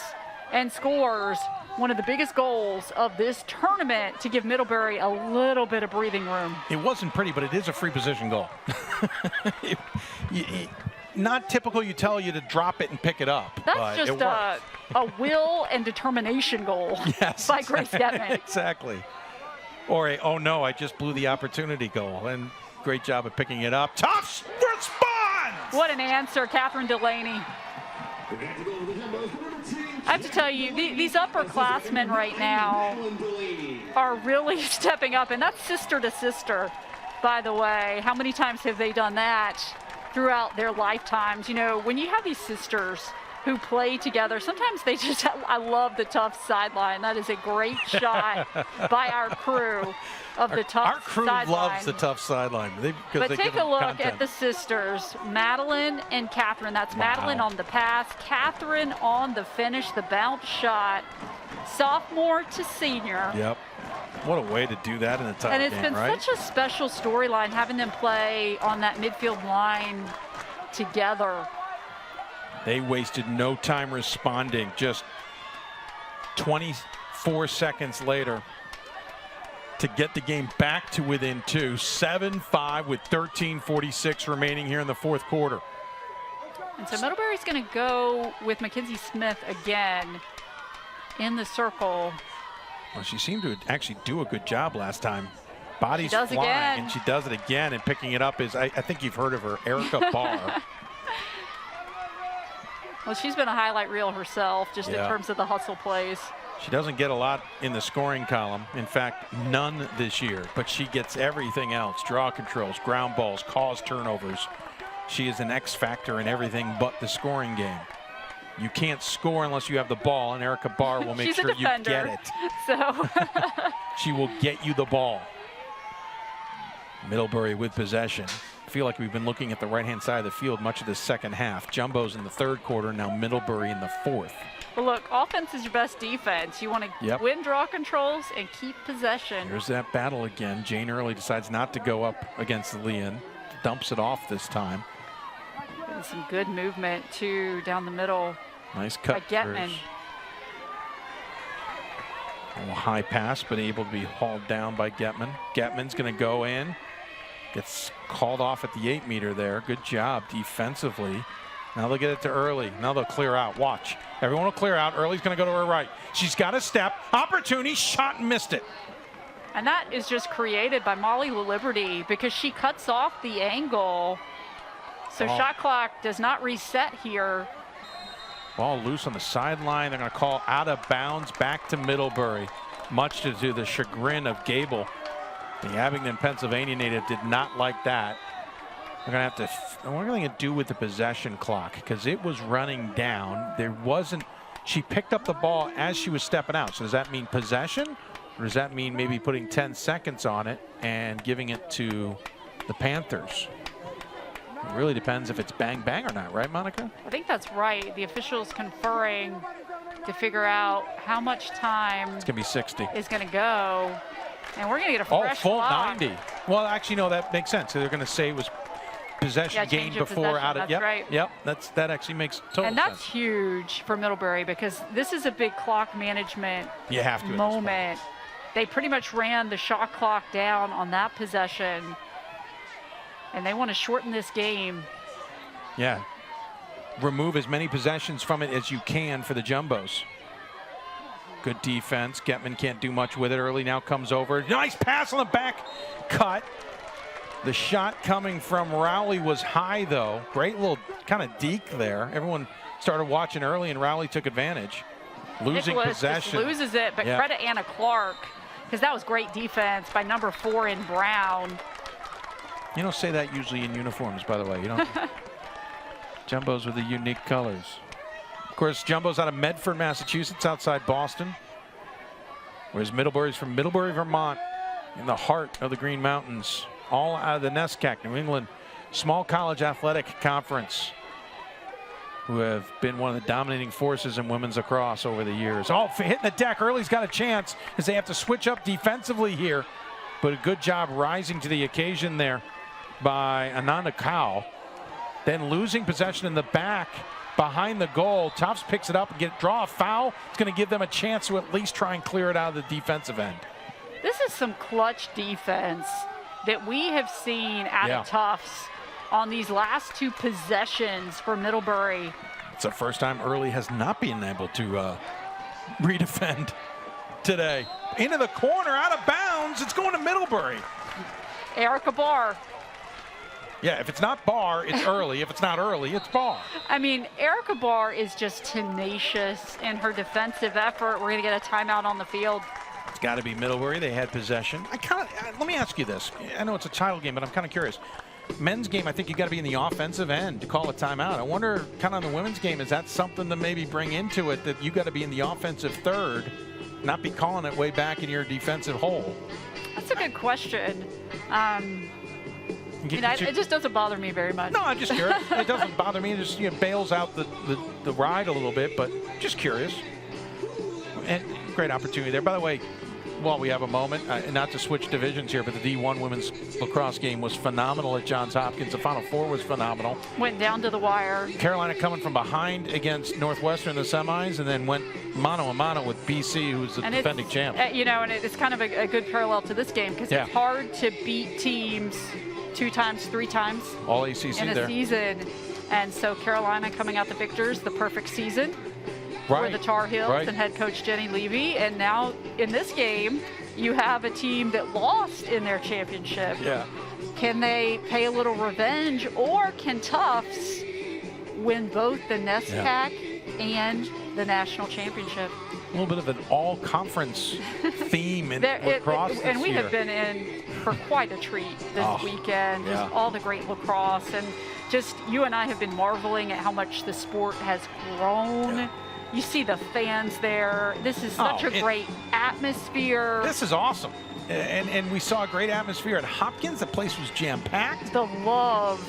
and scores one of the biggest goals of this tournament to give Middlebury a little bit of breathing room. It wasn't pretty, but it is a free position goal. Not typical you tell you to drop it and pick it up. That's just a will and determination goal by Grace Getman. Exactly. Or a, oh no, I just blew the opportunity goal. And great job at picking it up. Tufts responds! What an answer, Catherine Delaney. I have to tell you, these upperclassmen right now are really stepping up, and that's sister to sister, by the way. How many times have they done that throughout their lifetimes? You know, when you have these sisters who play together, sometimes they just, I love the Tufts sideline. That is a great shot by our crew of the Tufts sideline. Our crew loves the Tufts sideline. But take a look at the sisters, Madeline and Catherine. That's Madeline on the pass, Catherine on the finish, the bounce shot. Sophomore to senior. Yep. What a way to do that in a title game, right? And it's been such a special storyline having them play on that midfield line together. They wasted no time responding. Just 24 seconds later to get the game back to within 2. 7-5 with 13:46 remaining here in the fourth quarter. And so Middlebury's going to go with Mackenzie Smith again in the circle. Well, she seemed to actually do a good job last time. Body's flying, again. and she does it again. And picking it up is, I think you've heard of her, Erica Barr. Well, she's been a highlight reel herself, just in terms of the hustle plays. She doesn't get a lot in the scoring column. In fact, none this year. But she gets everything else. Draw controls, ground balls, cause turnovers. She is an X factor in everything but the scoring game. You can't score unless you have the ball, and Erica Barr will make sure you get it. So she will get you the ball. Middlebury with possession. I feel like we've been looking at the right-hand side of the field much of the second half. Jumbo's in the third quarter, now Middlebury in the fourth. Well, look, offense is your best defense. You want to win draw controls and keep possession. There's that battle again. Jane Early decides not to go up against Leon. Dumps it off this time. And some good movement, too, down the middle. Nice cut. By Getman. A little high pass, but able to be hauled down by Getman. Getman's going to go in. Gets called off at the 8-meter there. Good job defensively. Now they'll get it to Early. Now they'll clear out. Watch. Everyone will clear out. Early's going to go to her right. She's got a step. Opportunity. Shot and missed it. And that is just created by Molly LaLiberty because she cuts off the angle. So shot clock does not reset here. Ball loose on the sideline. They're going to call out of bounds back to Middlebury, much to the chagrin of Gable. The Abingdon, Pennsylvania native did not like that. We're going to have to, what are they going to do with the possession clock? Because it was running down. There wasn't, she picked up the ball as she was stepping out. So does that mean possession? Or does that mean maybe putting 10 seconds on it and giving it to the Panthers? It really depends if it's bang bang or not, right, Monica? I think that's right. The officials conferring to figure out how much time It's going to be 60. is going to go. And we're going to get a fresh full clock. 90. Well, actually, no, that makes sense. So they're going to say it was possession gained change of before possession, out of. that's Yep, right. yep. That actually makes total And that's sense. huge for Middlebury because this is a big clock management You have to at this point. moment. They pretty much ran the shot clock down on that possession, and they want to shorten this game. Yeah. Remove as many possessions from it as you can for the Jumbos. Good defense. Getman can't do much with it early. Now comes over. Nice pass on the back cut. The shot coming from Rowley was high, though. Great little kind of deke there. Everyone started watching early, and Rowley took advantage. Losing Nichols possession. just loses it, but Yeah. credit Anna Clark because that was great defense by number 4 in Brown. You don't say that usually in uniforms, by the way. You don't. Jumbos with the unique colors. Of course, Jumbo's out of Medford, Massachusetts, outside Boston. Whereas Middlebury's from Middlebury, Vermont, in the heart of the Green Mountains. All out of the NESCAC, New England Small College Athletic Conference, who have been one of the dominating forces in women's lacrosse over the years. Oh, hitting the deck. Early's got a chance as they have to switch up defensively here. But a good job rising to the occasion there by Ananda Cow. Then losing possession in the back behind the goal. Tufts picks it up and draw a foul. It's going to give them a chance to at least try and clear it out of the defensive end. This is some clutch defense that we have seen out Yeah. of Tufts on these last 2 possessions for Middlebury. It's the first time Early has not been able to redefend today. Into the corner, out of bounds. It's going to Middlebury. Erica Barr. Yeah, if it's not Barr, it's Early. If it's not Early, it's Barr. I mean, Erica Barr is just tenacious in her defensive effort. We're going to get a timeout on the field. It's got to be Middlebury. They had possession. Let me ask you this. I know it's a title game, but I'm kind of curious. Men's game, I think you got to be in the offensive end to call a timeout. I wonder, kind of on the women's game, is that something to maybe bring into it, that you got to be in the offensive third, not be calling it way back in your defensive hole? That's a good question. It just doesn't bother me very much. No, I'm just curious. It doesn't bother me. It just bails out the ride a little bit, but just curious. And great opportunity there. By the way, while we have a moment, not to switch divisions here, but the D1 women's lacrosse game was phenomenal at Johns Hopkins. The Final Four was phenomenal. Went down to the wire. Carolina coming from behind against Northwestern in the semis, and then went mano-a-mano with BC, who's the defending champ. And it's kind of a good parallel to this game because it's hard to beat teams 2 times, 3 times all ACC in a there. season. And so Carolina coming out the victors, the perfect season for the Tar Heels and head coach Jenny Levy. And now in this game, you have a team that lost in their championship. Yeah. Can they pay a little revenge, or can Tufts win both the NESCAC and the national championship? A little bit of an all-conference theme in lacrosse this and we year. have been in for quite a treat this weekend. Just all the great lacrosse, and just you and I have been marveling at how much the sport has grown. Yeah. You see the fans there. This is such a great atmosphere. This is awesome. And we saw a great atmosphere at Hopkins. The place was jam-packed. The love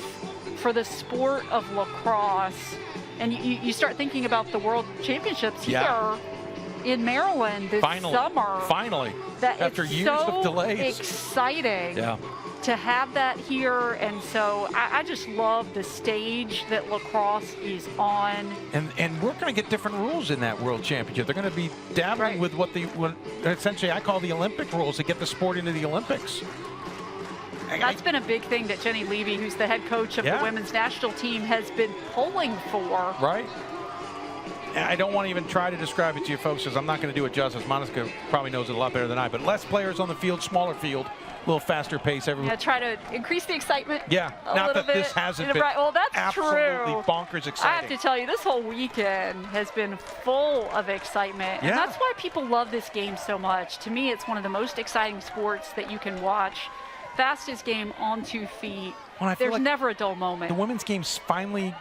for the sport of lacrosse. And you start thinking about the World Championships here in Maryland this summer. Finally. After years of delays. Exciting to have that here. And so I just love the stage that lacrosse is on. And we're going to get different rules in that World Championship. They're going to be dabbling with what essentially I call the Olympic rules to get the sport into the Olympics. That's been a big thing that Jenny Levy, who's the head coach of the women's national team, has been pulling for. Right. I don't want to even try to describe it to you folks because I'm not going to do it justice. Monica probably knows it a lot better than I, but less players on the field, smaller field, a little faster pace. Everyone. Try to increase the excitement. Yeah, not that this hasn't been well, that's absolutely bonkers exciting. I have to tell you, this whole weekend has been full of excitement. And that's why people love this game so much. To me, it's one of the most exciting sports that you can watch. Fastest game on 2 feet. There's like never a dull moment. The women's game's finally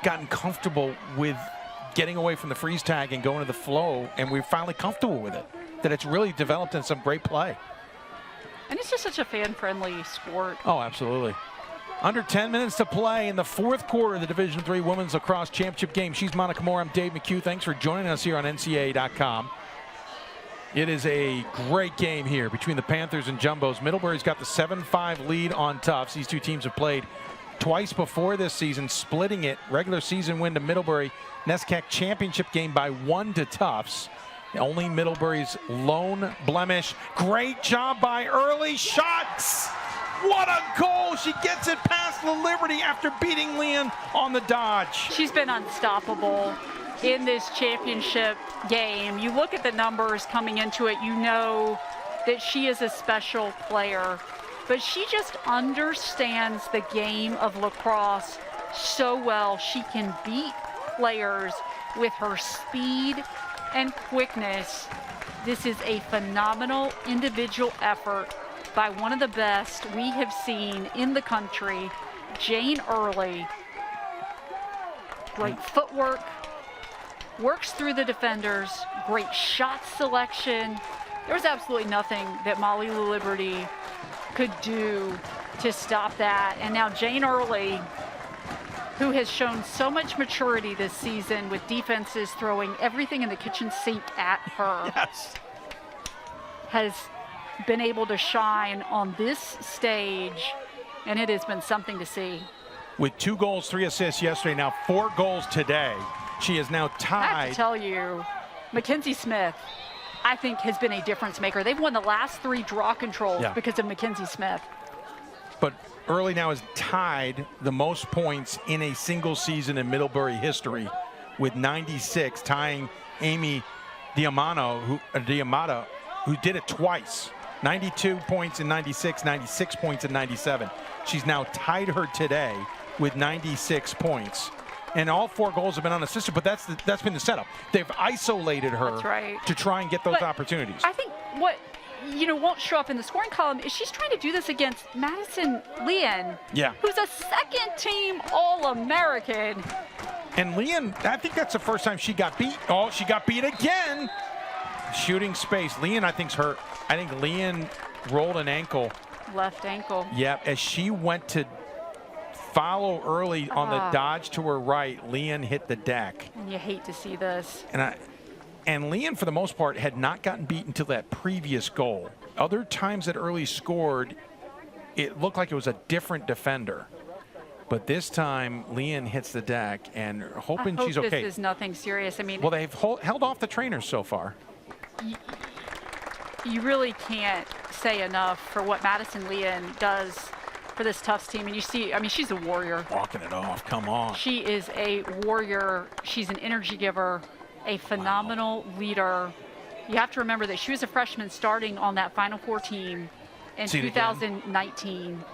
gotten comfortable with getting away from the freeze tag and going to the flow, and we're finally comfortable with it. That it's really developed in some great play. And it's just such a fan-friendly sport. Oh, absolutely. Under 10 minutes to play in the fourth quarter of the Division III Women's Lacrosse Championship game. She's Monica Moore. I'm Dave McHugh. Thanks for joining us here on NCAA.com. It is a great game here between the Panthers and Jumbos. Middlebury's got the 7-5 lead on Tufts. These two teams have played twice before this season, splitting it. Regular season win to Middlebury. NESCAC championship game by 1 to Tufts. Only Middlebury's lone blemish. Great job by early shots. What a goal! She gets it past the Liberty after beating Leon on the dodge. She's been unstoppable in this championship game. You look at the numbers coming into it, you know that she is a special player, but she just understands the game of lacrosse so well. She can beat players with her speed and quickness. This is a phenomenal individual effort by one of the best we have seen in the country, Jane Early. Great footwork, works through the defenders, great shot selection. There was absolutely nothing that Molly Liberty could do to stop that. And now Jane Early, who has shown so much maturity this season with defenses throwing everything in the kitchen sink at her, Yes. has been able to shine on this stage, and it has been something to see. With 2 goals, 3 assists yesterday, now 4 goals today. She is now I have tied. to tell you, Mackenzie Smith, I think, has been a difference maker. They've won the last 3 draw controls because of Mackenzie Smith. But Early now has tied the most points in a single season in Middlebury history with 96, tying Amy Diamato, who did it twice. 92 points in 96, 96 points in 97. She's now tied her today with 96 points. And all 4 goals have been unassisted, but that's been the setup. They've isolated her to try and get those opportunities. I think what won't show up in the scoring column is she's trying to do this against Madison Leon, who's a second-team All-American. And Leon, I think that's the first time she got beat. Oh, she got beat again. Shooting space. Leon, I think's hurt. I think Leon rolled an ankle. Left ankle. Yep, as she went to follow Early on the dodge to her right, Leon hit the deck. And you hate to see this. And Leon, for the most part, had not gotten beat until that previous goal. Other times that Early scored, it looked like it was a different defender. But this time, Leon hits the deck, and hoping she's okay. This is nothing serious. I mean, well, they've held off the trainers so far. You really can't say enough for what Madison Leon does for this Tufts team. And you see, I mean, she's a warrior. Walking it off, come on. She is a warrior. She's an energy giver, a phenomenal leader. You have to remember that she was a freshman starting on that Final Four team in 2019.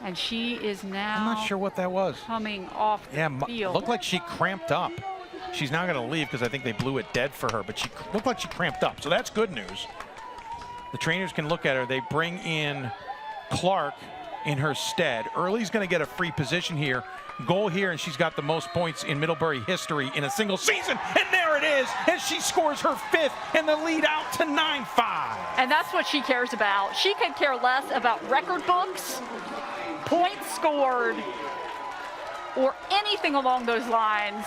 And she is now I'm not sure what that was. Coming off the field. Looked like she cramped up. She's now going to leave because I think they blew it dead for her, but she looked like she cramped up, so that's good news. The trainers can look at her. They bring in Clark in her stead. Early's going to get a free position here. Goal here, and she's got the most points in Middlebury history in a single season, and there it is, and she scores her 5th, and the lead out to 9-5. And that's what she cares about. She could care less about record books, points scored, or anything along those lines.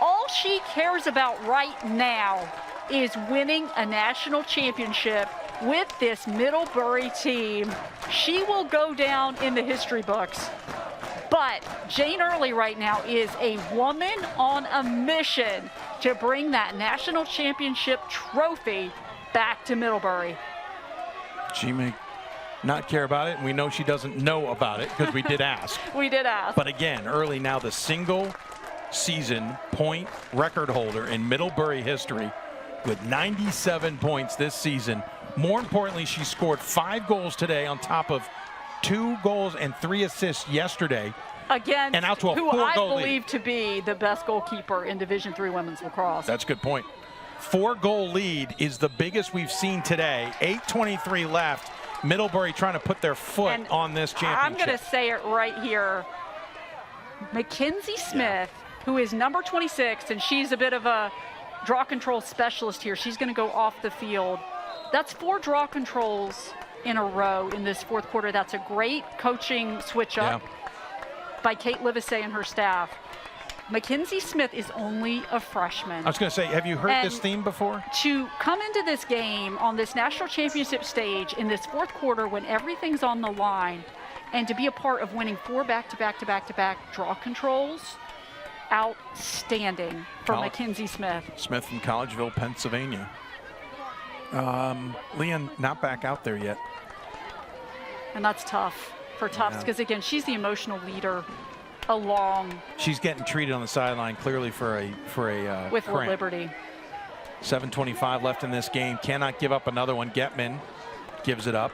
All she cares about right now is winning a national championship with this Middlebury team. She will go down in the history books. But Jane Early right now is a woman on a mission to bring that national championship trophy back to Middlebury. She may not care about it, and we know she doesn't know about it because we did ask. We did ask. But again, Early now the single season point record holder in Middlebury history with 97 points this season. More importantly, she scored 5 goals today on top of 2 goals and 3 assists yesterday. Again, and out to a who I 4-goal believe lead. To be the best goalkeeper in Division III women's lacrosse. That's a good point. 4-goal lead is the biggest we've seen today. 8:23 left. Middlebury trying to put their foot on this championship. I'm going to say it right here. Mackenzie Smith, who is number 26, and she's a bit of a draw control specialist here. She's going to go off the field. That's 4 draw controls in a row in this fourth quarter. That's a great coaching switch up by Kate Livesey and her staff. Mackenzie Smith is only a freshman. I was going to say, have you heard this theme before? To come into this game on this national championship stage in this fourth quarter when everything's on the line, and to be a part of winning 4 back-to-back-to-back-to-back draw controls, outstanding for Mackenzie Smith. Smith from Collegeville, Pennsylvania. Leon not back out there yet. And that's tough for Tufts because, again, she's the emotional leader along. She's getting treated on the sideline clearly for a with cramp. Liberty. 7:25 left in this game. Cannot give up another one. Getman gives it up.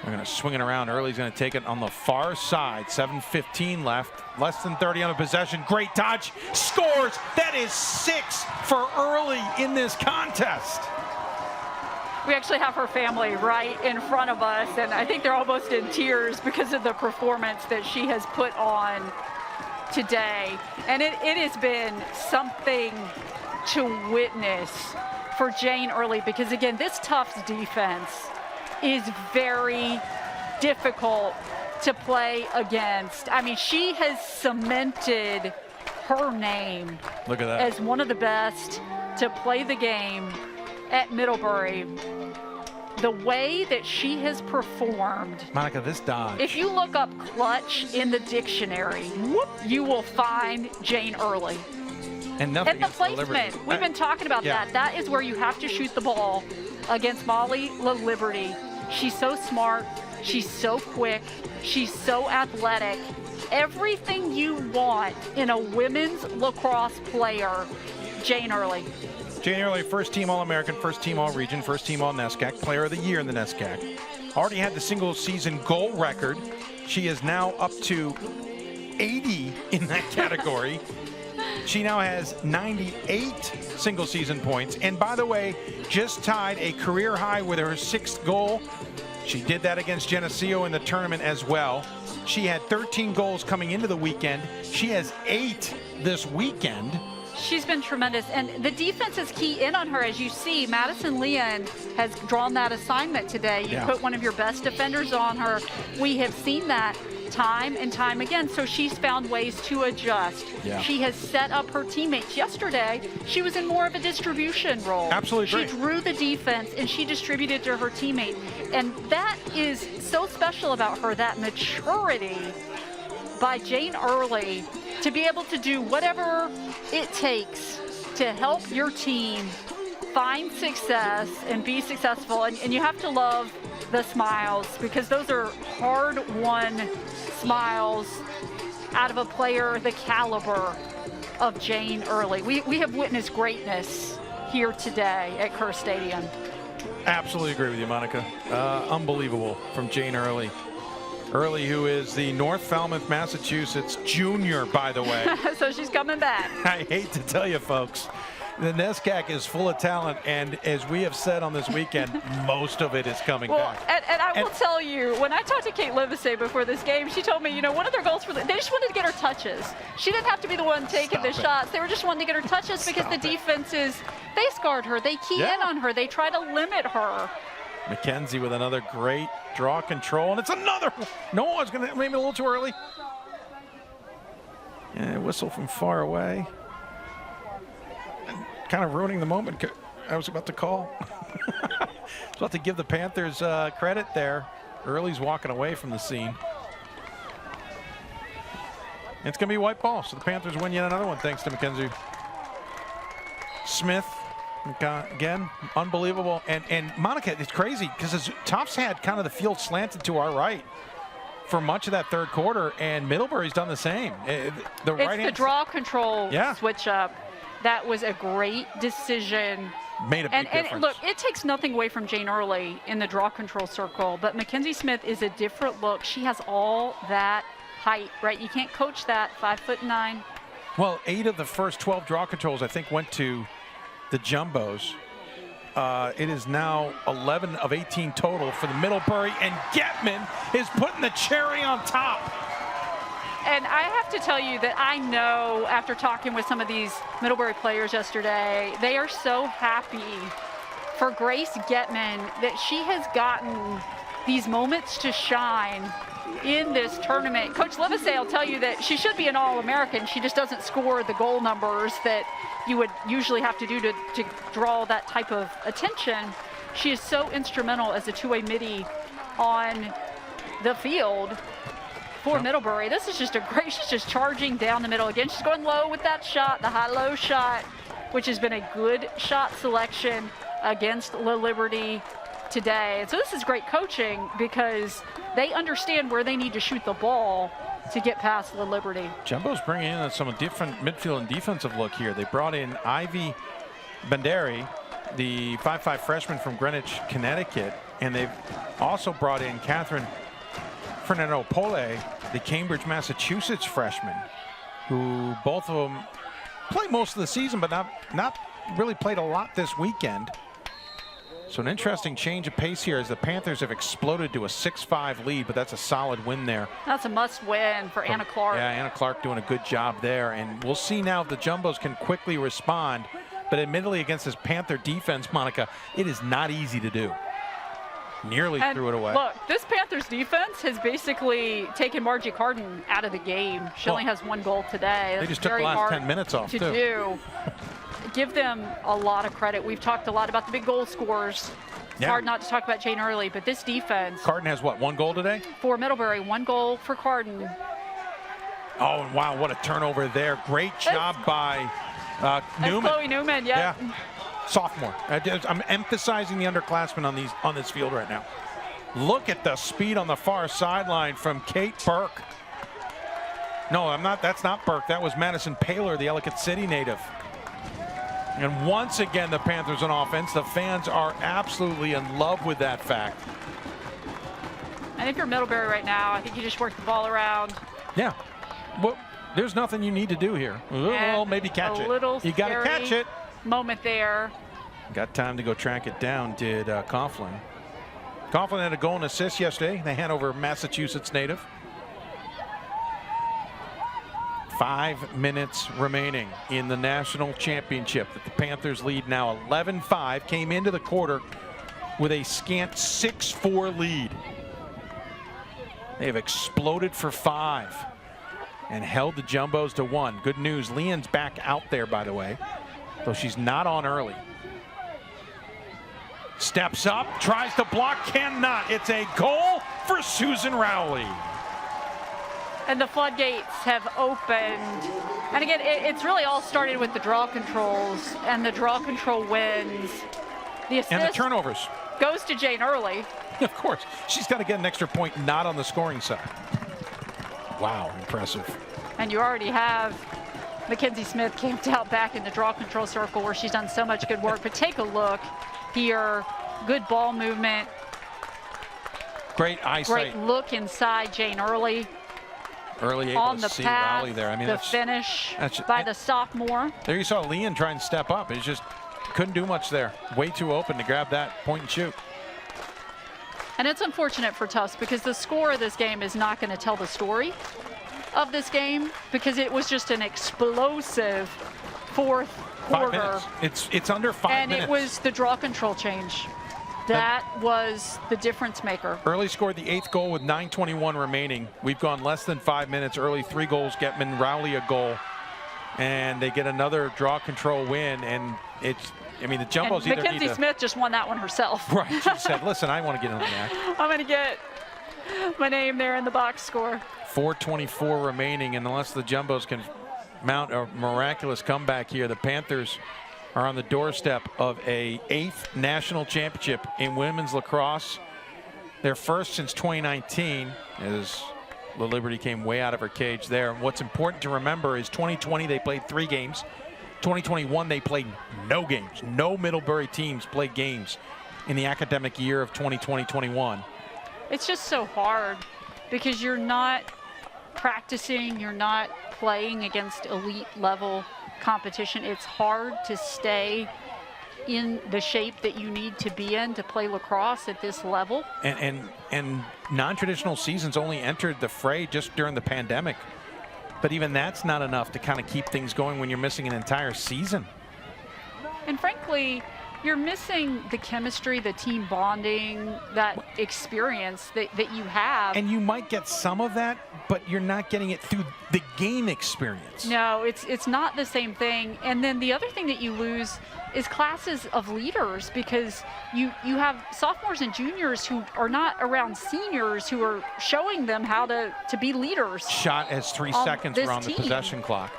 They're going to swing it around. Early's going to take it on the far side. 7:15 left. Less than 30 on the possession. Great dodge. Scores. That is 6 for Early in this contest. We actually have her family right in front of us, and I think they're almost in tears because of the performance that she has put on today. And it has been something to witness for Jane Early because, again, this Tufts defense is very difficult to play against. I mean, she has cemented her name Look at that. as one of the best to play the game at Middlebury. The way that she has performed. Monica, this dodge. If you look up clutch in the dictionary, you will find Jane Early. And nothing And the against the Liberty. placement, we've been talking about that. That is where you have to shoot the ball against Molly Liberty. She's so smart. She's so quick. She's so athletic. Everything you want in a women's lacrosse player, Jane Early. Jane Early, first team All-American, first team All-Region, first team All-NESCAC, player of the year in the NESCAC. Already had the single season goal record. She is now up to 80 in that category. She now has 98 single season points. And by the way, just tied a career high with her 6th goal. She did that against Geneseo in the tournament as well. She had 13 goals coming into the weekend. She has 8 this weekend. She's been tremendous, and the defense is key in on her. As you see, Madison Leon has drawn that assignment today. You put one of your best defenders on her. We have seen that time and time again, so she's found ways to adjust. She has set up her teammates. Yesterday, she was in more of a distribution role. Absolutely. She drew the defense, and she distributed to her teammate, and that is so special about her, that maturity by Jane Early to be able to do whatever it takes to help your team find success and be successful. And you have to love the smiles because those are hard-won smiles out of a player the caliber of Jane Early. We have witnessed greatness here today at Kerr Stadium. Absolutely agree with you, Monica. Unbelievable from Jane Early. Early, who is the North Falmouth, Massachusetts junior, by the way. So she's coming back. I hate to tell you, folks, the NESCAC is full of talent, and as we have said on this weekend, most of it is coming back. And I will tell you, when I talked to Kate Livesey before this game, she told me, you know, one of their goals they just wanted to get her touches. She didn't have to be the one taking the shots. They were just wanting to get her touches because the defenses, they guard her. They key in on her. They try to limit her. Mackenzie with another great draw control, and it's another. No, I was going to maybe a little too early. Yeah, whistle from far away. Kind of ruining the moment I was about to call. I was about to give the Panthers credit there. Early's walking away from the scene. It's going to be white ball, so the Panthers win yet another one thanks to Mackenzie Smith. Again, unbelievable. And Monica, it's crazy because Tufts had kind of the field slanted to our right for much of that third quarter, and Middlebury's done the same. It's the draw control switch up. That was a great decision. Made a big difference. And look, it takes nothing away from Jane Early in the draw control circle, but Mackenzie Smith is a different look. She has all that height, right? You can't coach that, 5'9". Well, 8 of the first 12 draw controls, I think, went to the Jumbos. It is now 11 of 18 total for the Middlebury, and Getman is putting the cherry on top. And I have to tell you that I know after talking with some of these Middlebury players yesterday, they are so happy for Grace Getman that she has gotten these moments to shine in this tournament. Coach Livesay will tell you that she should be an All-American. She just doesn't score the goal numbers that you would usually have to do to draw that type of attention. She is so instrumental as a two-way midi on the field for Middlebury. This is just a great, she's just charging down the middle. Again, she's going low with that shot, the high-low shot, which has been a good shot selection against La Liberty today. And so this is great coaching because they understand where they need to shoot the ball to get past La Liberty. Jumbo's bringing in some different midfield and defensive look here. They brought in Ivy Banderi, the 5'5" freshman from Greenwich, Connecticut, and they've also brought in Catherine Fernando Pole, the Cambridge, Massachusetts freshman, who both of them played most of the season, but not really played a lot this weekend. So an interesting change of pace here as the Panthers have exploded to a 6-5 lead, but that's a solid win there. That's a must win for Anna Clark. Yeah, Anna Clark doing a good job there. And we'll see now if the Jumbos can quickly respond. But admittedly against this Panther defense, Monica, it is not easy to do. Nearly threw it away. Look, this Panthers defense has basically taken Margie Carden out of the game. She only has one goal today. They just took the last 10 minutes off, too. Give them a lot of credit. We've talked a lot about the big goal scorers. It's hard not to talk about Jane Early, but this defense. Carden has what, one goal today? For Middlebury, one goal for Carden. Oh, and wow, what a turnover there. Great job by Newman. Chloe Newman, yeah. Sophomore. I'm emphasizing the underclassmen on this field right now. Look at the speed on the far sideline from Kate Burke. No, I'm not. That's not Burke. That was Madison Paler, the Ellicott City native. And once again, the Panthers on offense. The fans are absolutely in love with that fact. And if you're Middlebury right now, I think you just work the ball around. Yeah. Well, there's nothing you need to do here. Well, maybe catch it. You got to catch it. Moment there. Got time to go track it down, did Coughlin. Coughlin had a goal and assist yesterday. The Hanover, Massachusetts native. 5 minutes remaining in the national championship. The Panthers lead now 11-5. Came into the quarter with a scant 6-4 lead. They have exploded for 5 and held the Jumbos to 1. Good news, Leon's back out there, by the way, though she's not on early. Steps up, tries to block, cannot. It's a goal for Susan Rowley. And the floodgates have opened. And again, it's really all started with the draw controls, and the draw control wins. The assist and the turnovers goes to Jane Early. Of course, she's got to get an extra point, not on the scoring side. Wow, impressive. And you already have Mackenzie Smith camped out back in the draw control circle where she's done so much good work. But take a look here. Good ball movement. Great eyesight. Great look inside Jane Early. Early able on to the see path, Rowley there. I mean, the finish by the sophomore. There you saw Leon try and step up. He just couldn't do much there. Way too open to grab that point and shoot. And it's unfortunate for Tufts because the score of this game is not going to tell the story of this game because it was just an explosive fourth quarter. 5 minutes. It's under 5 minutes. And it was the draw control change. That was the difference maker. Early scored the 8th goal with 9:21 remaining. We've gone less than 5 minutes. Early 3 goals, Getman, Rowley a goal. And they get another draw control win. And it's, I mean, the Jumbos either Mackenzie need to, Smith just won that one herself. Right, she said, listen, I want to get in the act. I'm going to get my name there in the box score. 4:24 remaining, and unless the Jumbos can mount a miraculous comeback here, the Panthers are on the doorstep of a 8th national championship in women's lacrosse. Their first since 2019, as La Liberty came way out of her cage there. And what's important to remember is 2020 they played 3 games. 2021 they played no games. No Middlebury teams played games in the academic year of 2020-21. It's just so hard because you're not practicing, you're not playing against elite level competition. It's hard to stay in the shape that you need to be in to play lacrosse at this level. And non-traditional seasons only entered the fray just during the pandemic. But even that's not enough to kind of keep things going when you're missing an entire season. And frankly, you're missing the chemistry, the team bonding, that experience that you have. And you might get some of that, but you're not getting it through the game experience. No, it's not the same thing. And then the other thing that you lose is classes of leaders, because you have sophomores and juniors who are not around seniors who are showing them how to be leaders. Shot as 3 seconds were on the possession clock.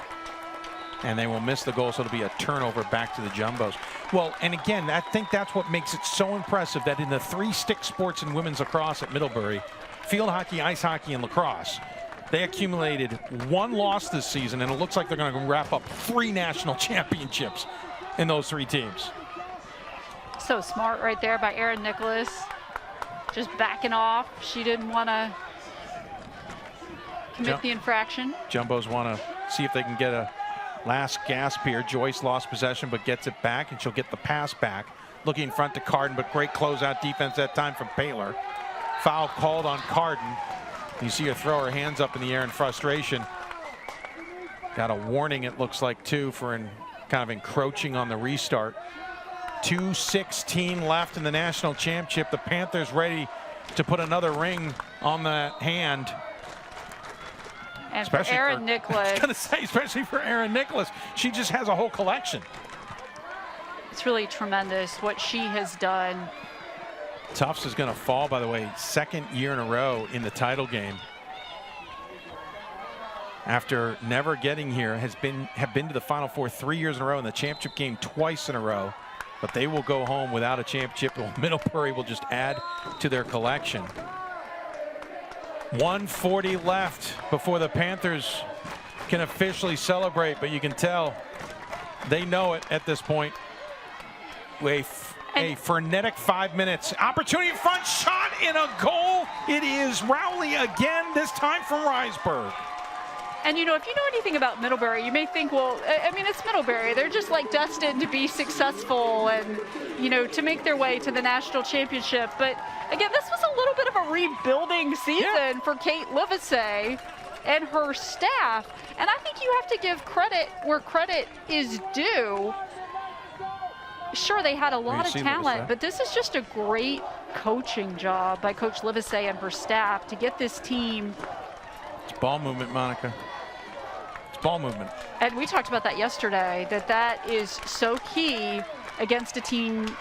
And they will miss the goal, so it'll be a turnover back to the Jumbos. Well, and again, I think that's what makes it so impressive that in the 3 stick sports in women's lacrosse at Middlebury, field hockey, ice hockey, and lacrosse, they accumulated 1 loss this season, and it looks like they're going to wrap up 3 national championships in those 3 teams. So smart right there by Erin Nichols. Just backing off. She didn't want to commit the infraction. Jumbos want to see if they can get a last gasp here. Joyce lost possession but gets it back, and she'll get the pass back. Looking in front to Carden, but great closeout defense that time from Paler. Foul called on Carden. You see her throw her hands up in the air in frustration. Got a warning, it looks like, too, for kind of encroaching on the restart. 2:16 left in the national championship. The Panthers ready to put another ring on the hand. And for Erin Nichols. I was going to say, especially for Erin Nichols. She just has a whole collection. It's really tremendous what she has done. Tufts is going to fall, by the way, 2nd year in a row in the title game. After never getting here, have been to the Final Four 3 years in a row, in the championship game twice in a row. But they will go home without a championship. Middlebury will just add to their collection. 1:40 left before the Panthers can officially celebrate, but you can tell they know it at this point. A frenetic 5 minutes. Opportunity in front, shot in a goal. It is Rowley again, this time from Risberg. And you know, if you know anything about Middlebury, you may think, well, I mean, it's Middlebury. They're just like destined to be successful and, you know, to make their way to the national championship. But again, this was a little bit of a rebuilding season for Kate Livesey and her staff. And I think you have to give credit where credit is due. Sure, they had a lot of talent, but this is just a great coaching job by Coach Livesey and her staff to get this team. It's ball movement, Monica. It's ball movement. And we talked about that yesterday, that is so key against a team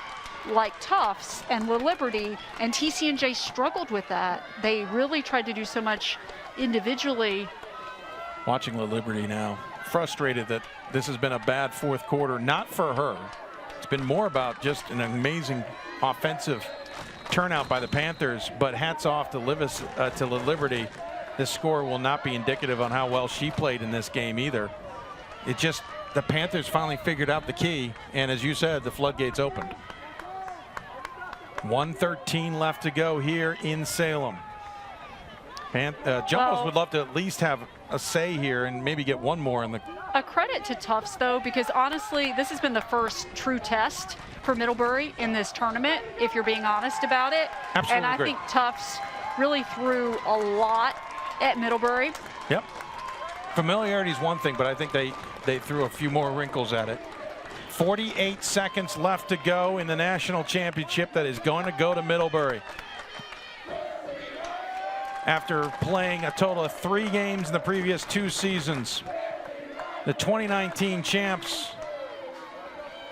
like Tufts and Liberty, and TCNJ struggled with that. They really tried to do so much individually. Watching Liberty now, frustrated that this has been a bad 4th quarter, not for her. It's been more about just an amazing offensive turnout by the Panthers, but hats off to Liberty. This score will not be indicative on how well she played in this game either. It just, the Panthers finally figured out the key, and as you said, the floodgates opened. 1:13 left to go here in Salem. Jumbos would love to at least have a say here and maybe get one more in the. A credit to Tufts, though, because honestly, this has been the first true test for Middlebury in this tournament, if you're being honest about it. Absolutely. And I think Tufts really threw a lot at Middlebury. Yep. Familiarity is one thing, but I think they threw a few more wrinkles at it. 48 seconds left to go in the national championship that is going to go to Middlebury. After playing a total of 3 games in the previous 2 seasons, the 2019 champs,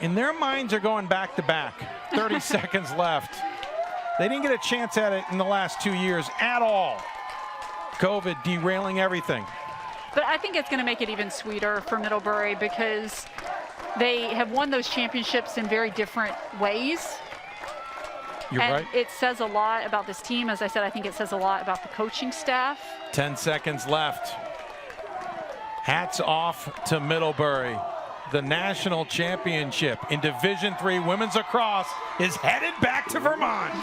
in their minds, are going back to back. 30 seconds left. They didn't get a chance at it in the last 2 years at all. COVID derailing everything. But I think it's going to make it even sweeter for Middlebury because they have won those championships in very different ways. You're right. It says a lot about this team. As I said, I think it says a lot about the coaching staff. 10 seconds left. Hats off to Middlebury. The national championship in Division III women's lacrosse is headed back to Vermont.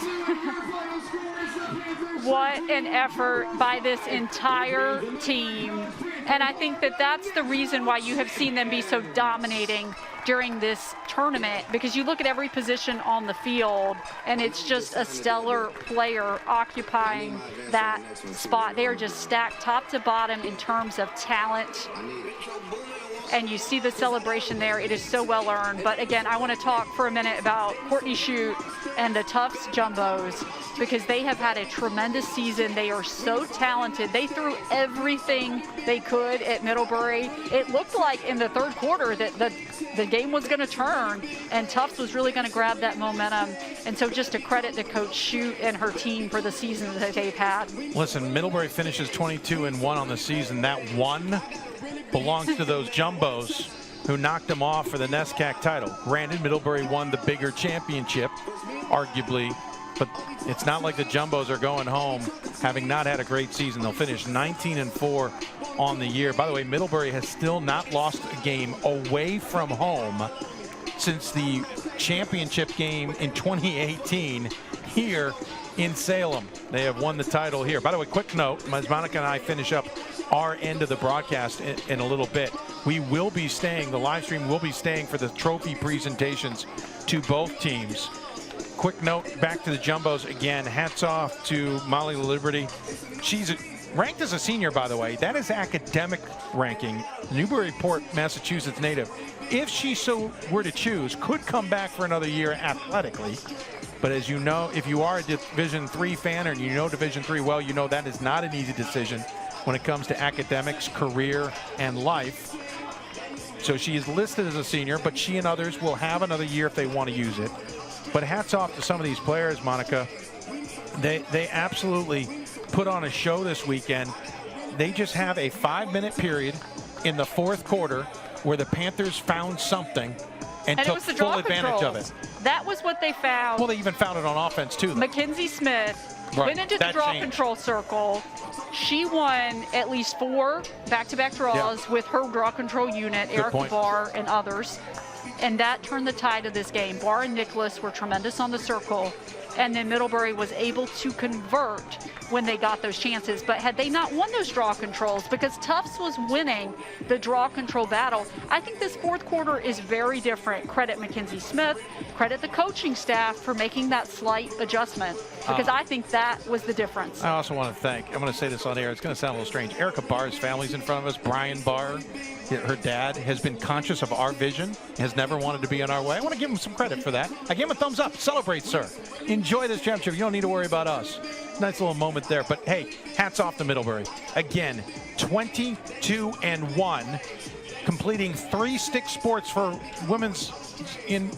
What an effort by this entire team. And I think that that's the reason why you have seen them be so dominating during this tournament, because you look at every position on the field and it's just a stellar player occupying that spot. They are just stacked top to bottom in terms of talent. And you see the celebration there. It is so well earned. But again, I want to talk for a minute about Courtney Shute and the Tufts Jumbos, because they have had a tremendous season. They are so talented. They threw everything they could at Middlebury. It looked like in the third quarter that the game was going to turn and Tufts was really going to grab that momentum. And so just a credit to Coach Shute and her team for the season that they've had. Listen, Middlebury finishes 22-1 on the season. That one belongs to those Jumbos who knocked them off for the NESCAC title. Granted, Middlebury won the bigger championship, arguably, but it's not like the Jumbos are going home having not had a great season. They'll finish 19-4 on the year. By the way, Middlebury has still not lost a game away from home since the championship game in 2018 here in Salem. They have won the title here. By the way, quick note, as Monica and I finish up our end of the broadcast in a little bit, we will be staying, the live stream will be staying for the trophy presentations to both teams. Quick note, back to the Jumbos again. Hats off to Molly Liberty. She's ranked as a senior, by the way. That is academic ranking. Newburyport, Massachusetts native. If she so were to choose, could come back for another year athletically. But as you know, if you are a Division III fan and you know Division III well, you know that is not an easy decision when it comes to academics, career, and life. So she is listed as a senior, but she and others will have another year if they want to use it. But hats off to some of these players, Monica. They absolutely put on a show this weekend. They just have a 5-minute period in the fourth quarter where the Panthers found something and took full advantage of it. That was what they found. Well, they even found it on offense, too. Mackenzie Smith went into the draw control circle. She won at least 4 back-to-back draws with her draw control unit, Erica Barr and others. And that turned the tide of this game. Barr and Nichols were tremendous on the circle. And then Middlebury was able to convert when they got those chances. But had they not won those draw controls, because Tufts was winning the draw control battle, I think this fourth quarter is very different. Credit Mackenzie Smith, credit the coaching staff for making that slight adjustment, because I think that was the difference. I also want to thank, I'm going to say this on air, it's going to sound a little strange, Erica Barr's family's in front of us. Brian Barr, her dad, has been conscious of our vision, has never wanted to be in our way. I want to give him some credit for that. I give him a thumbs up. Celebrate, sir. Enjoy this championship. You don't need to worry about us. Nice little moment there. But, hey, hats off to Middlebury. Again, 22-1, completing 3 stick sports for women's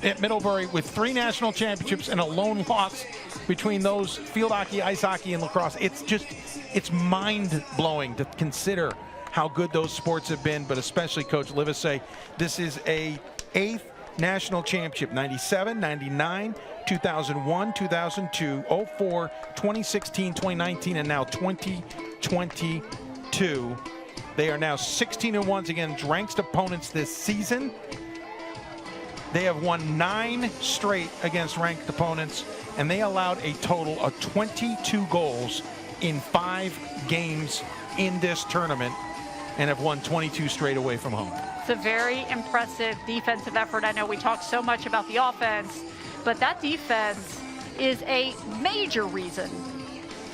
at Middlebury with 3 national championships and a lone loss between those field hockey, ice hockey, and lacrosse. It's mind-blowing to consider how good those sports have been, but especially Coach Livesey. This is a 8th national championship, 97, 99, 2001, 2002, 04, 2016, 2019, and now 2022. They are now 16-1 against ranked opponents this season. They have won 9 straight against ranked opponents, and they allowed a total of 22 goals in 5 games in this tournament, and have won 22 straight away from home. It's a very impressive defensive effort. I know we talked so much about the offense, but that defense is a major reason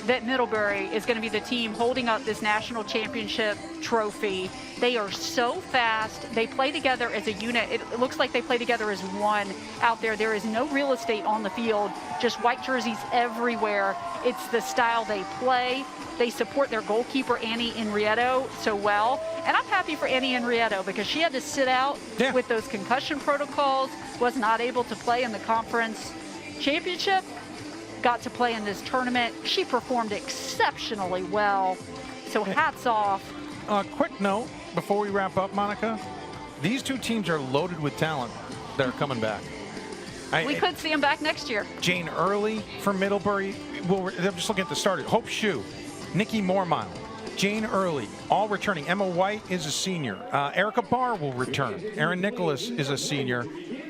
that Middlebury is going to be the team holding up this national championship trophy. They are so fast. They play together as a unit. It looks like they play together as one out there. There is no real estate on the field, just white jerseys everywhere. It's the style they play. They support their goalkeeper, Annie Henrietto, so well. And I'm happy for Annie Henrietto because she had to sit out with those concussion protocols, was not able to play in the conference championship, got to play in this tournament. She performed exceptionally well, so hats off. Quick note before we wrap up, Monica. These 2 teams are loaded with talent that are coming back. We could see them back next year. Jane Early from Middlebury. I'm just looking at the starters. Hope Shue, Nikki Mormile, Jane Early, all returning. Emma White is a senior. Erica Barr will return. Erin Nichols is a senior.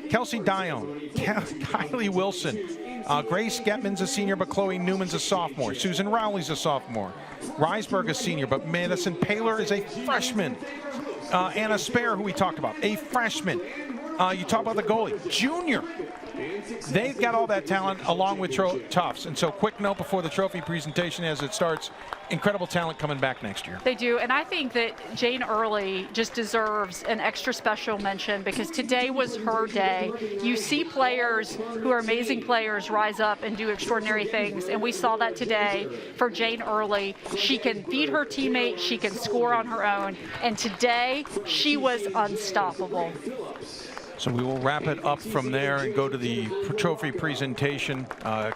Kelsey Dion, Kylie Wilson, Grace Getman's a senior, but Chloe Newman's a sophomore. Susan Rowley's a sophomore. Reisberg a senior, but Madison Paler is a freshman. Anna Spare, who we talked about, a freshman. You talk about the goalie, junior. They've got all that talent along with Tufts. And so quick note before the trophy presentation as it starts, incredible talent coming back next year. They do, and I think that Jane Early just deserves an extra special mention because today was her day. You see players who are amazing players rise up and do extraordinary things, and we saw that today for Jane Early. She can feed her teammates, she can score on her own, and today she was unstoppable. So we will wrap it up from there and go to the trophy presentation.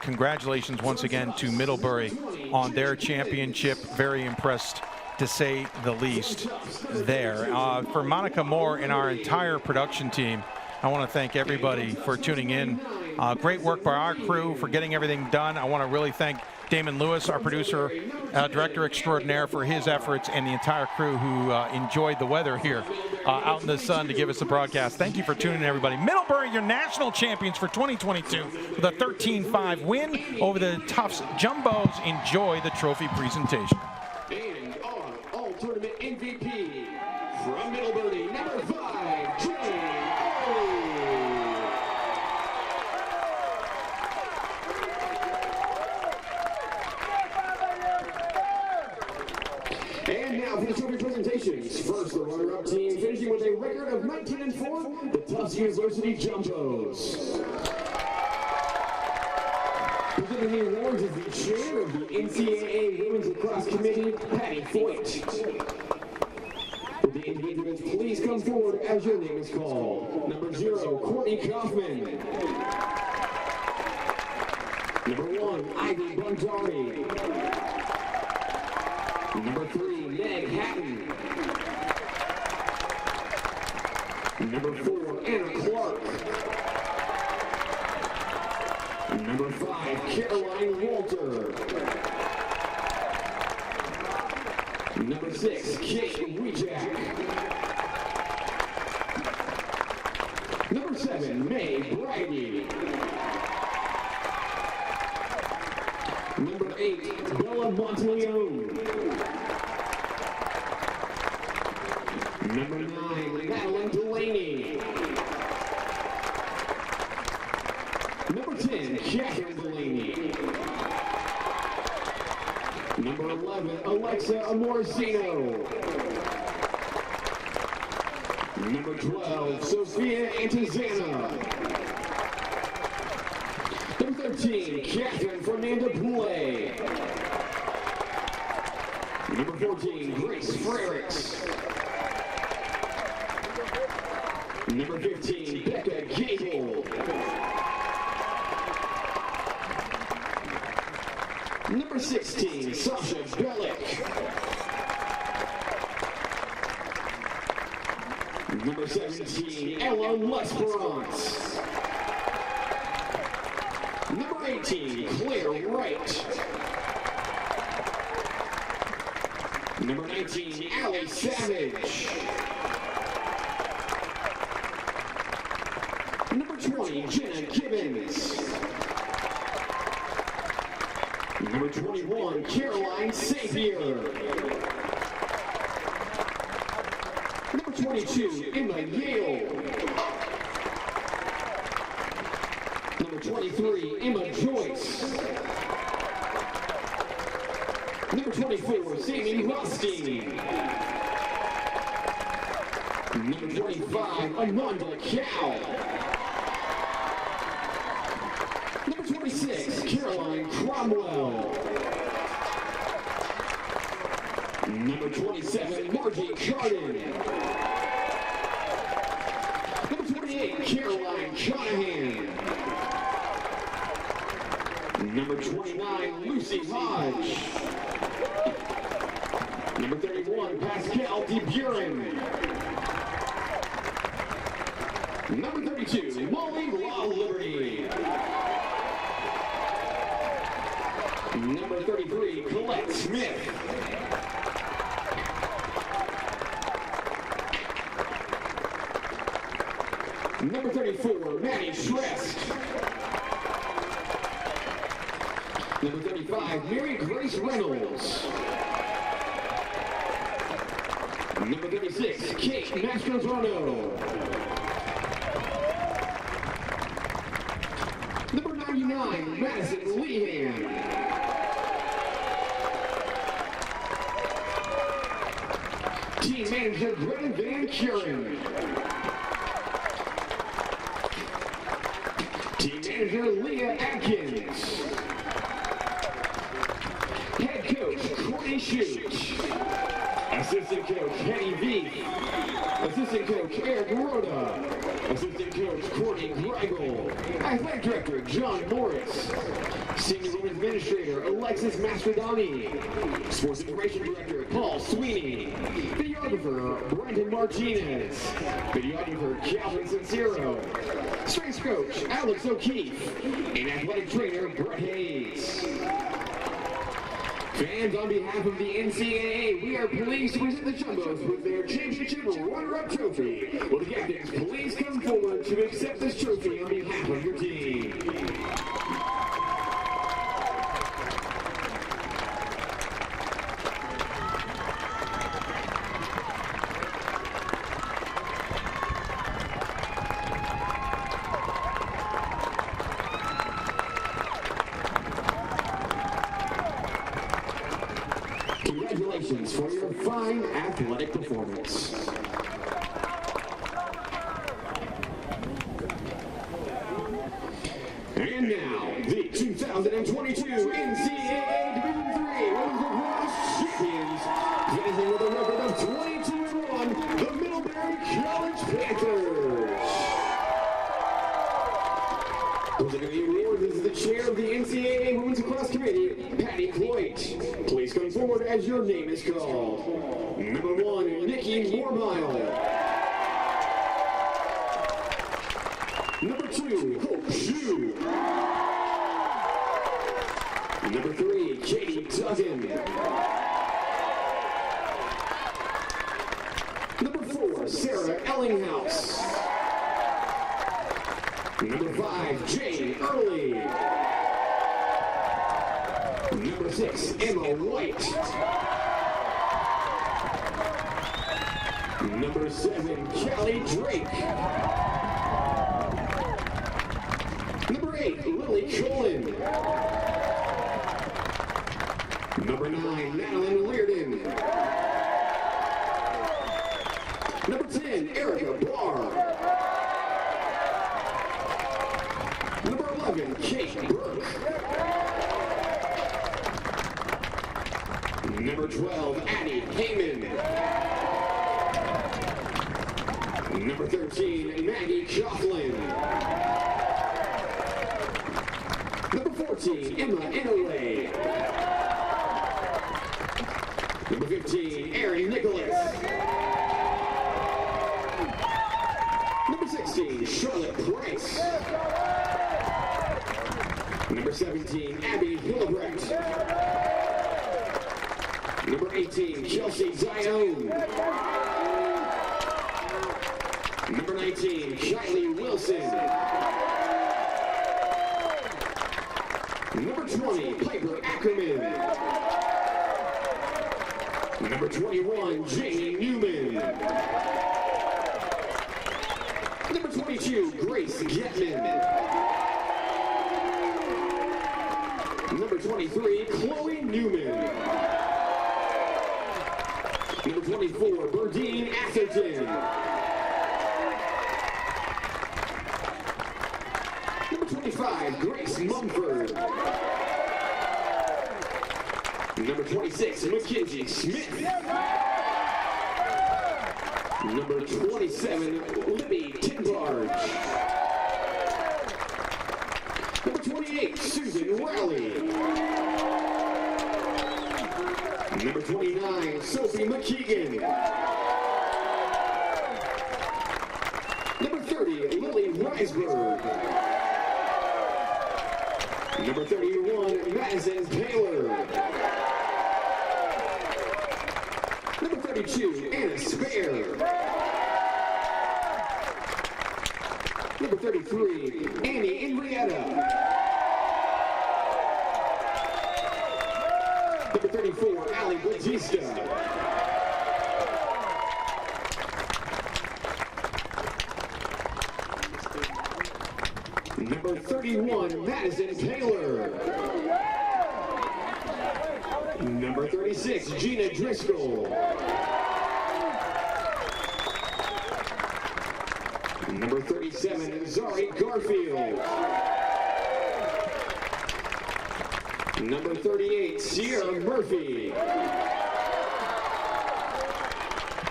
Congratulations once again to Middlebury on their championship. Very impressed, to say the least, there. For Monica Moore and our entire production team, I want to thank everybody for tuning in. Great work by our crew for getting everything done. I want to really thank Damon Lewis, our producer, director extraordinaire, for his efforts, and the entire crew who enjoyed the weather here out in the sun to give us the broadcast. Thank you for tuning in, everybody. Middlebury, your national champions for 2022 with a 13-5 win over the Tufts Jumbos. Enjoy the trophy presentation. And our all-tournament MVP from Middlebury, number 5, Jenna. And now for the trophy presentations. First, the runner-up team finishing with a record of 19-4, the Tufts University Jumbos. Presenting the awards is the chair of the NCAA Women's Lacrosse Committee, Patty Foyt. Would the individuals please come forward as your name is called? Number 0, Courtney Kaufman. Number 1, Ivy Bundari. Number 3, Meg Hatton. Number 4, Anna Clark. Number 5, Caroline Walter. Number 6, Kate Wijak. Number 7, May Brady. Number 8, Bella Monteleone. Number 9, Madeline Delaney. Number 10, Catherine Delaney. Number 11, Alexa Amorosino. Number 12, Sophia Antizana. Number 13, Catherine Fernanda Poulet. Number 14, Grace Frericks. Number 15, Becca Gable. Number 16, Sasha Bellick. Number 17, Ella Lesperance. Number 18, Claire Wright. Number 19, Allie Savage. Number 20, Jenna Gibbons. Number 21, Caroline Savior. Number 22, Emma Yale. Number 23, Emma Joyce. Number 24, Sammy Rothstein. Number 25, Amanda Cow. Number 26, Caroline Cromwell. Number 27, Margie Carden. Number 28, Caroline Conahan. Number 29, Lucy Hodge. Number 31, Pascal DeBuren. Number 32, Molly Law Liberty. Number 33, Colette Smith. Number 34, Maddie Shrest. Number 35, Mary Grace Reynolds. Number 36, Kate Mastrobuono. Number 99, Madison Lehan. Team manager, Brennan Van Kuren. Team manager, Leah Atkins. Head coach, Courtney Shute. Assistant coach, Henny V. Assistant coach, Eric Rhoda. Assistant coach, Courtney Greigel. Athletic director, John Morris. Senior women's administrator, Alexis Mastrodani. Sports information director, Paul Sweeney. Videographer, Brendan Martinez. Videographer, Calvin Sincero. Strengths coach, Alex O'Keefe. And athletic trainer, Brett Hayes. Fans, on behalf of the NCAA, we are pleased to present the Jumbos with their championship runner-up trophy. Will the captains please come forward to accept this trophy on behalf of your team? Congratulations for your fine athletic performance. And now, the 2022 NCAA Division III Women's Lacrosse Champions, finishing with a record of 22-1, the Middlebury College Panthers. Presenting the award is the chair of the NCAA Women's Lacrosse Committee, Patty Cloyt. Please come forward as your name is called. Number 1, Nikki Morbile. Number 2, Hope Shu. Number 3, Katie Duggan. Number 4, Sarah Ellinghouse. Number 5, Jane Early. Number 6, Emma White. Number 7, Callie Drake. Number 8, Lily Cullen. Number 9, Madeline Learden. Number 10, Erica Barr. Number 11, Kate Burke. Number 12, Addie Heyman. Number 13, Maggie Coughlin. Number 14, Emma Inouye. Number 15, Erin Nichols. Number 16, Charlotte Price. Number 17, Abby Hillebrecht. Number 18, Chelsea Zion. Number 19, Kylie Wilson. Number 20, Piper Ackerman. Number 21, Jamie Newman. Number 22, Grace Getman. Number 23, Chloe Newman. Number 24, Berdine Atherton. Number 25, Grace Mumford. Number 26, Mackenzie Smith. Number 27, Libby Tinbarge. Number 28, Susan Rowley. Number 29, Sophie McKeegan. Number 30, Lily Reisberg. Number 31, Madison Taylor. Number 32, Anna Spare. Number 33, Annie Henrietta. Number 34, Ali Batista. Number 31, Madison Taylor. Number 36, Gina Driscoll. Number 37, Zari Garfield. Number 38, Sierra Murphy.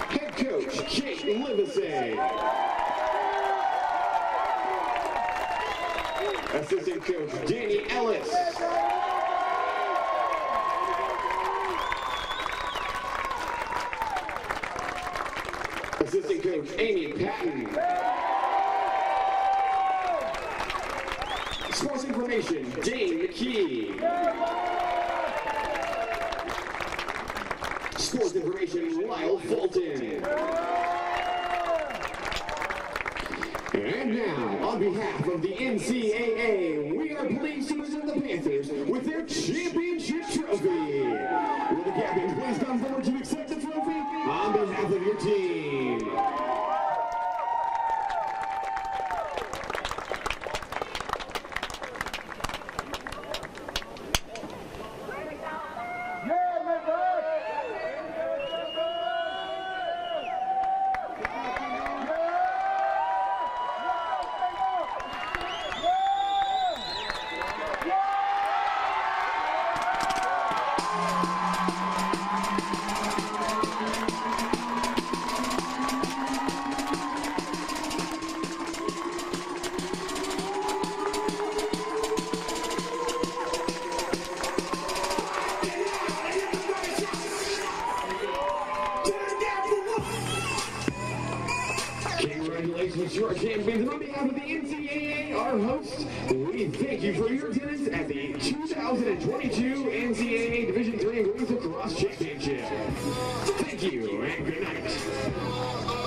Head coach, Kate Livesey. Assistant coach, Danny Ellis. Assistant coach, Amy Patton. Sports information, Dane McKee. Sports information, Lyle Fulton. And now, on behalf of the NCAA, we are pleased to present the Panthers with their championship trophy. Will the captain please come forward to accept the trophy on behalf of your team? Congratulations to our champions. On behalf of the NCAA, our hosts, we thank you for your attendance at the 2022 NCAA Division III Women's Lacrosse Championship. Thank you and good night.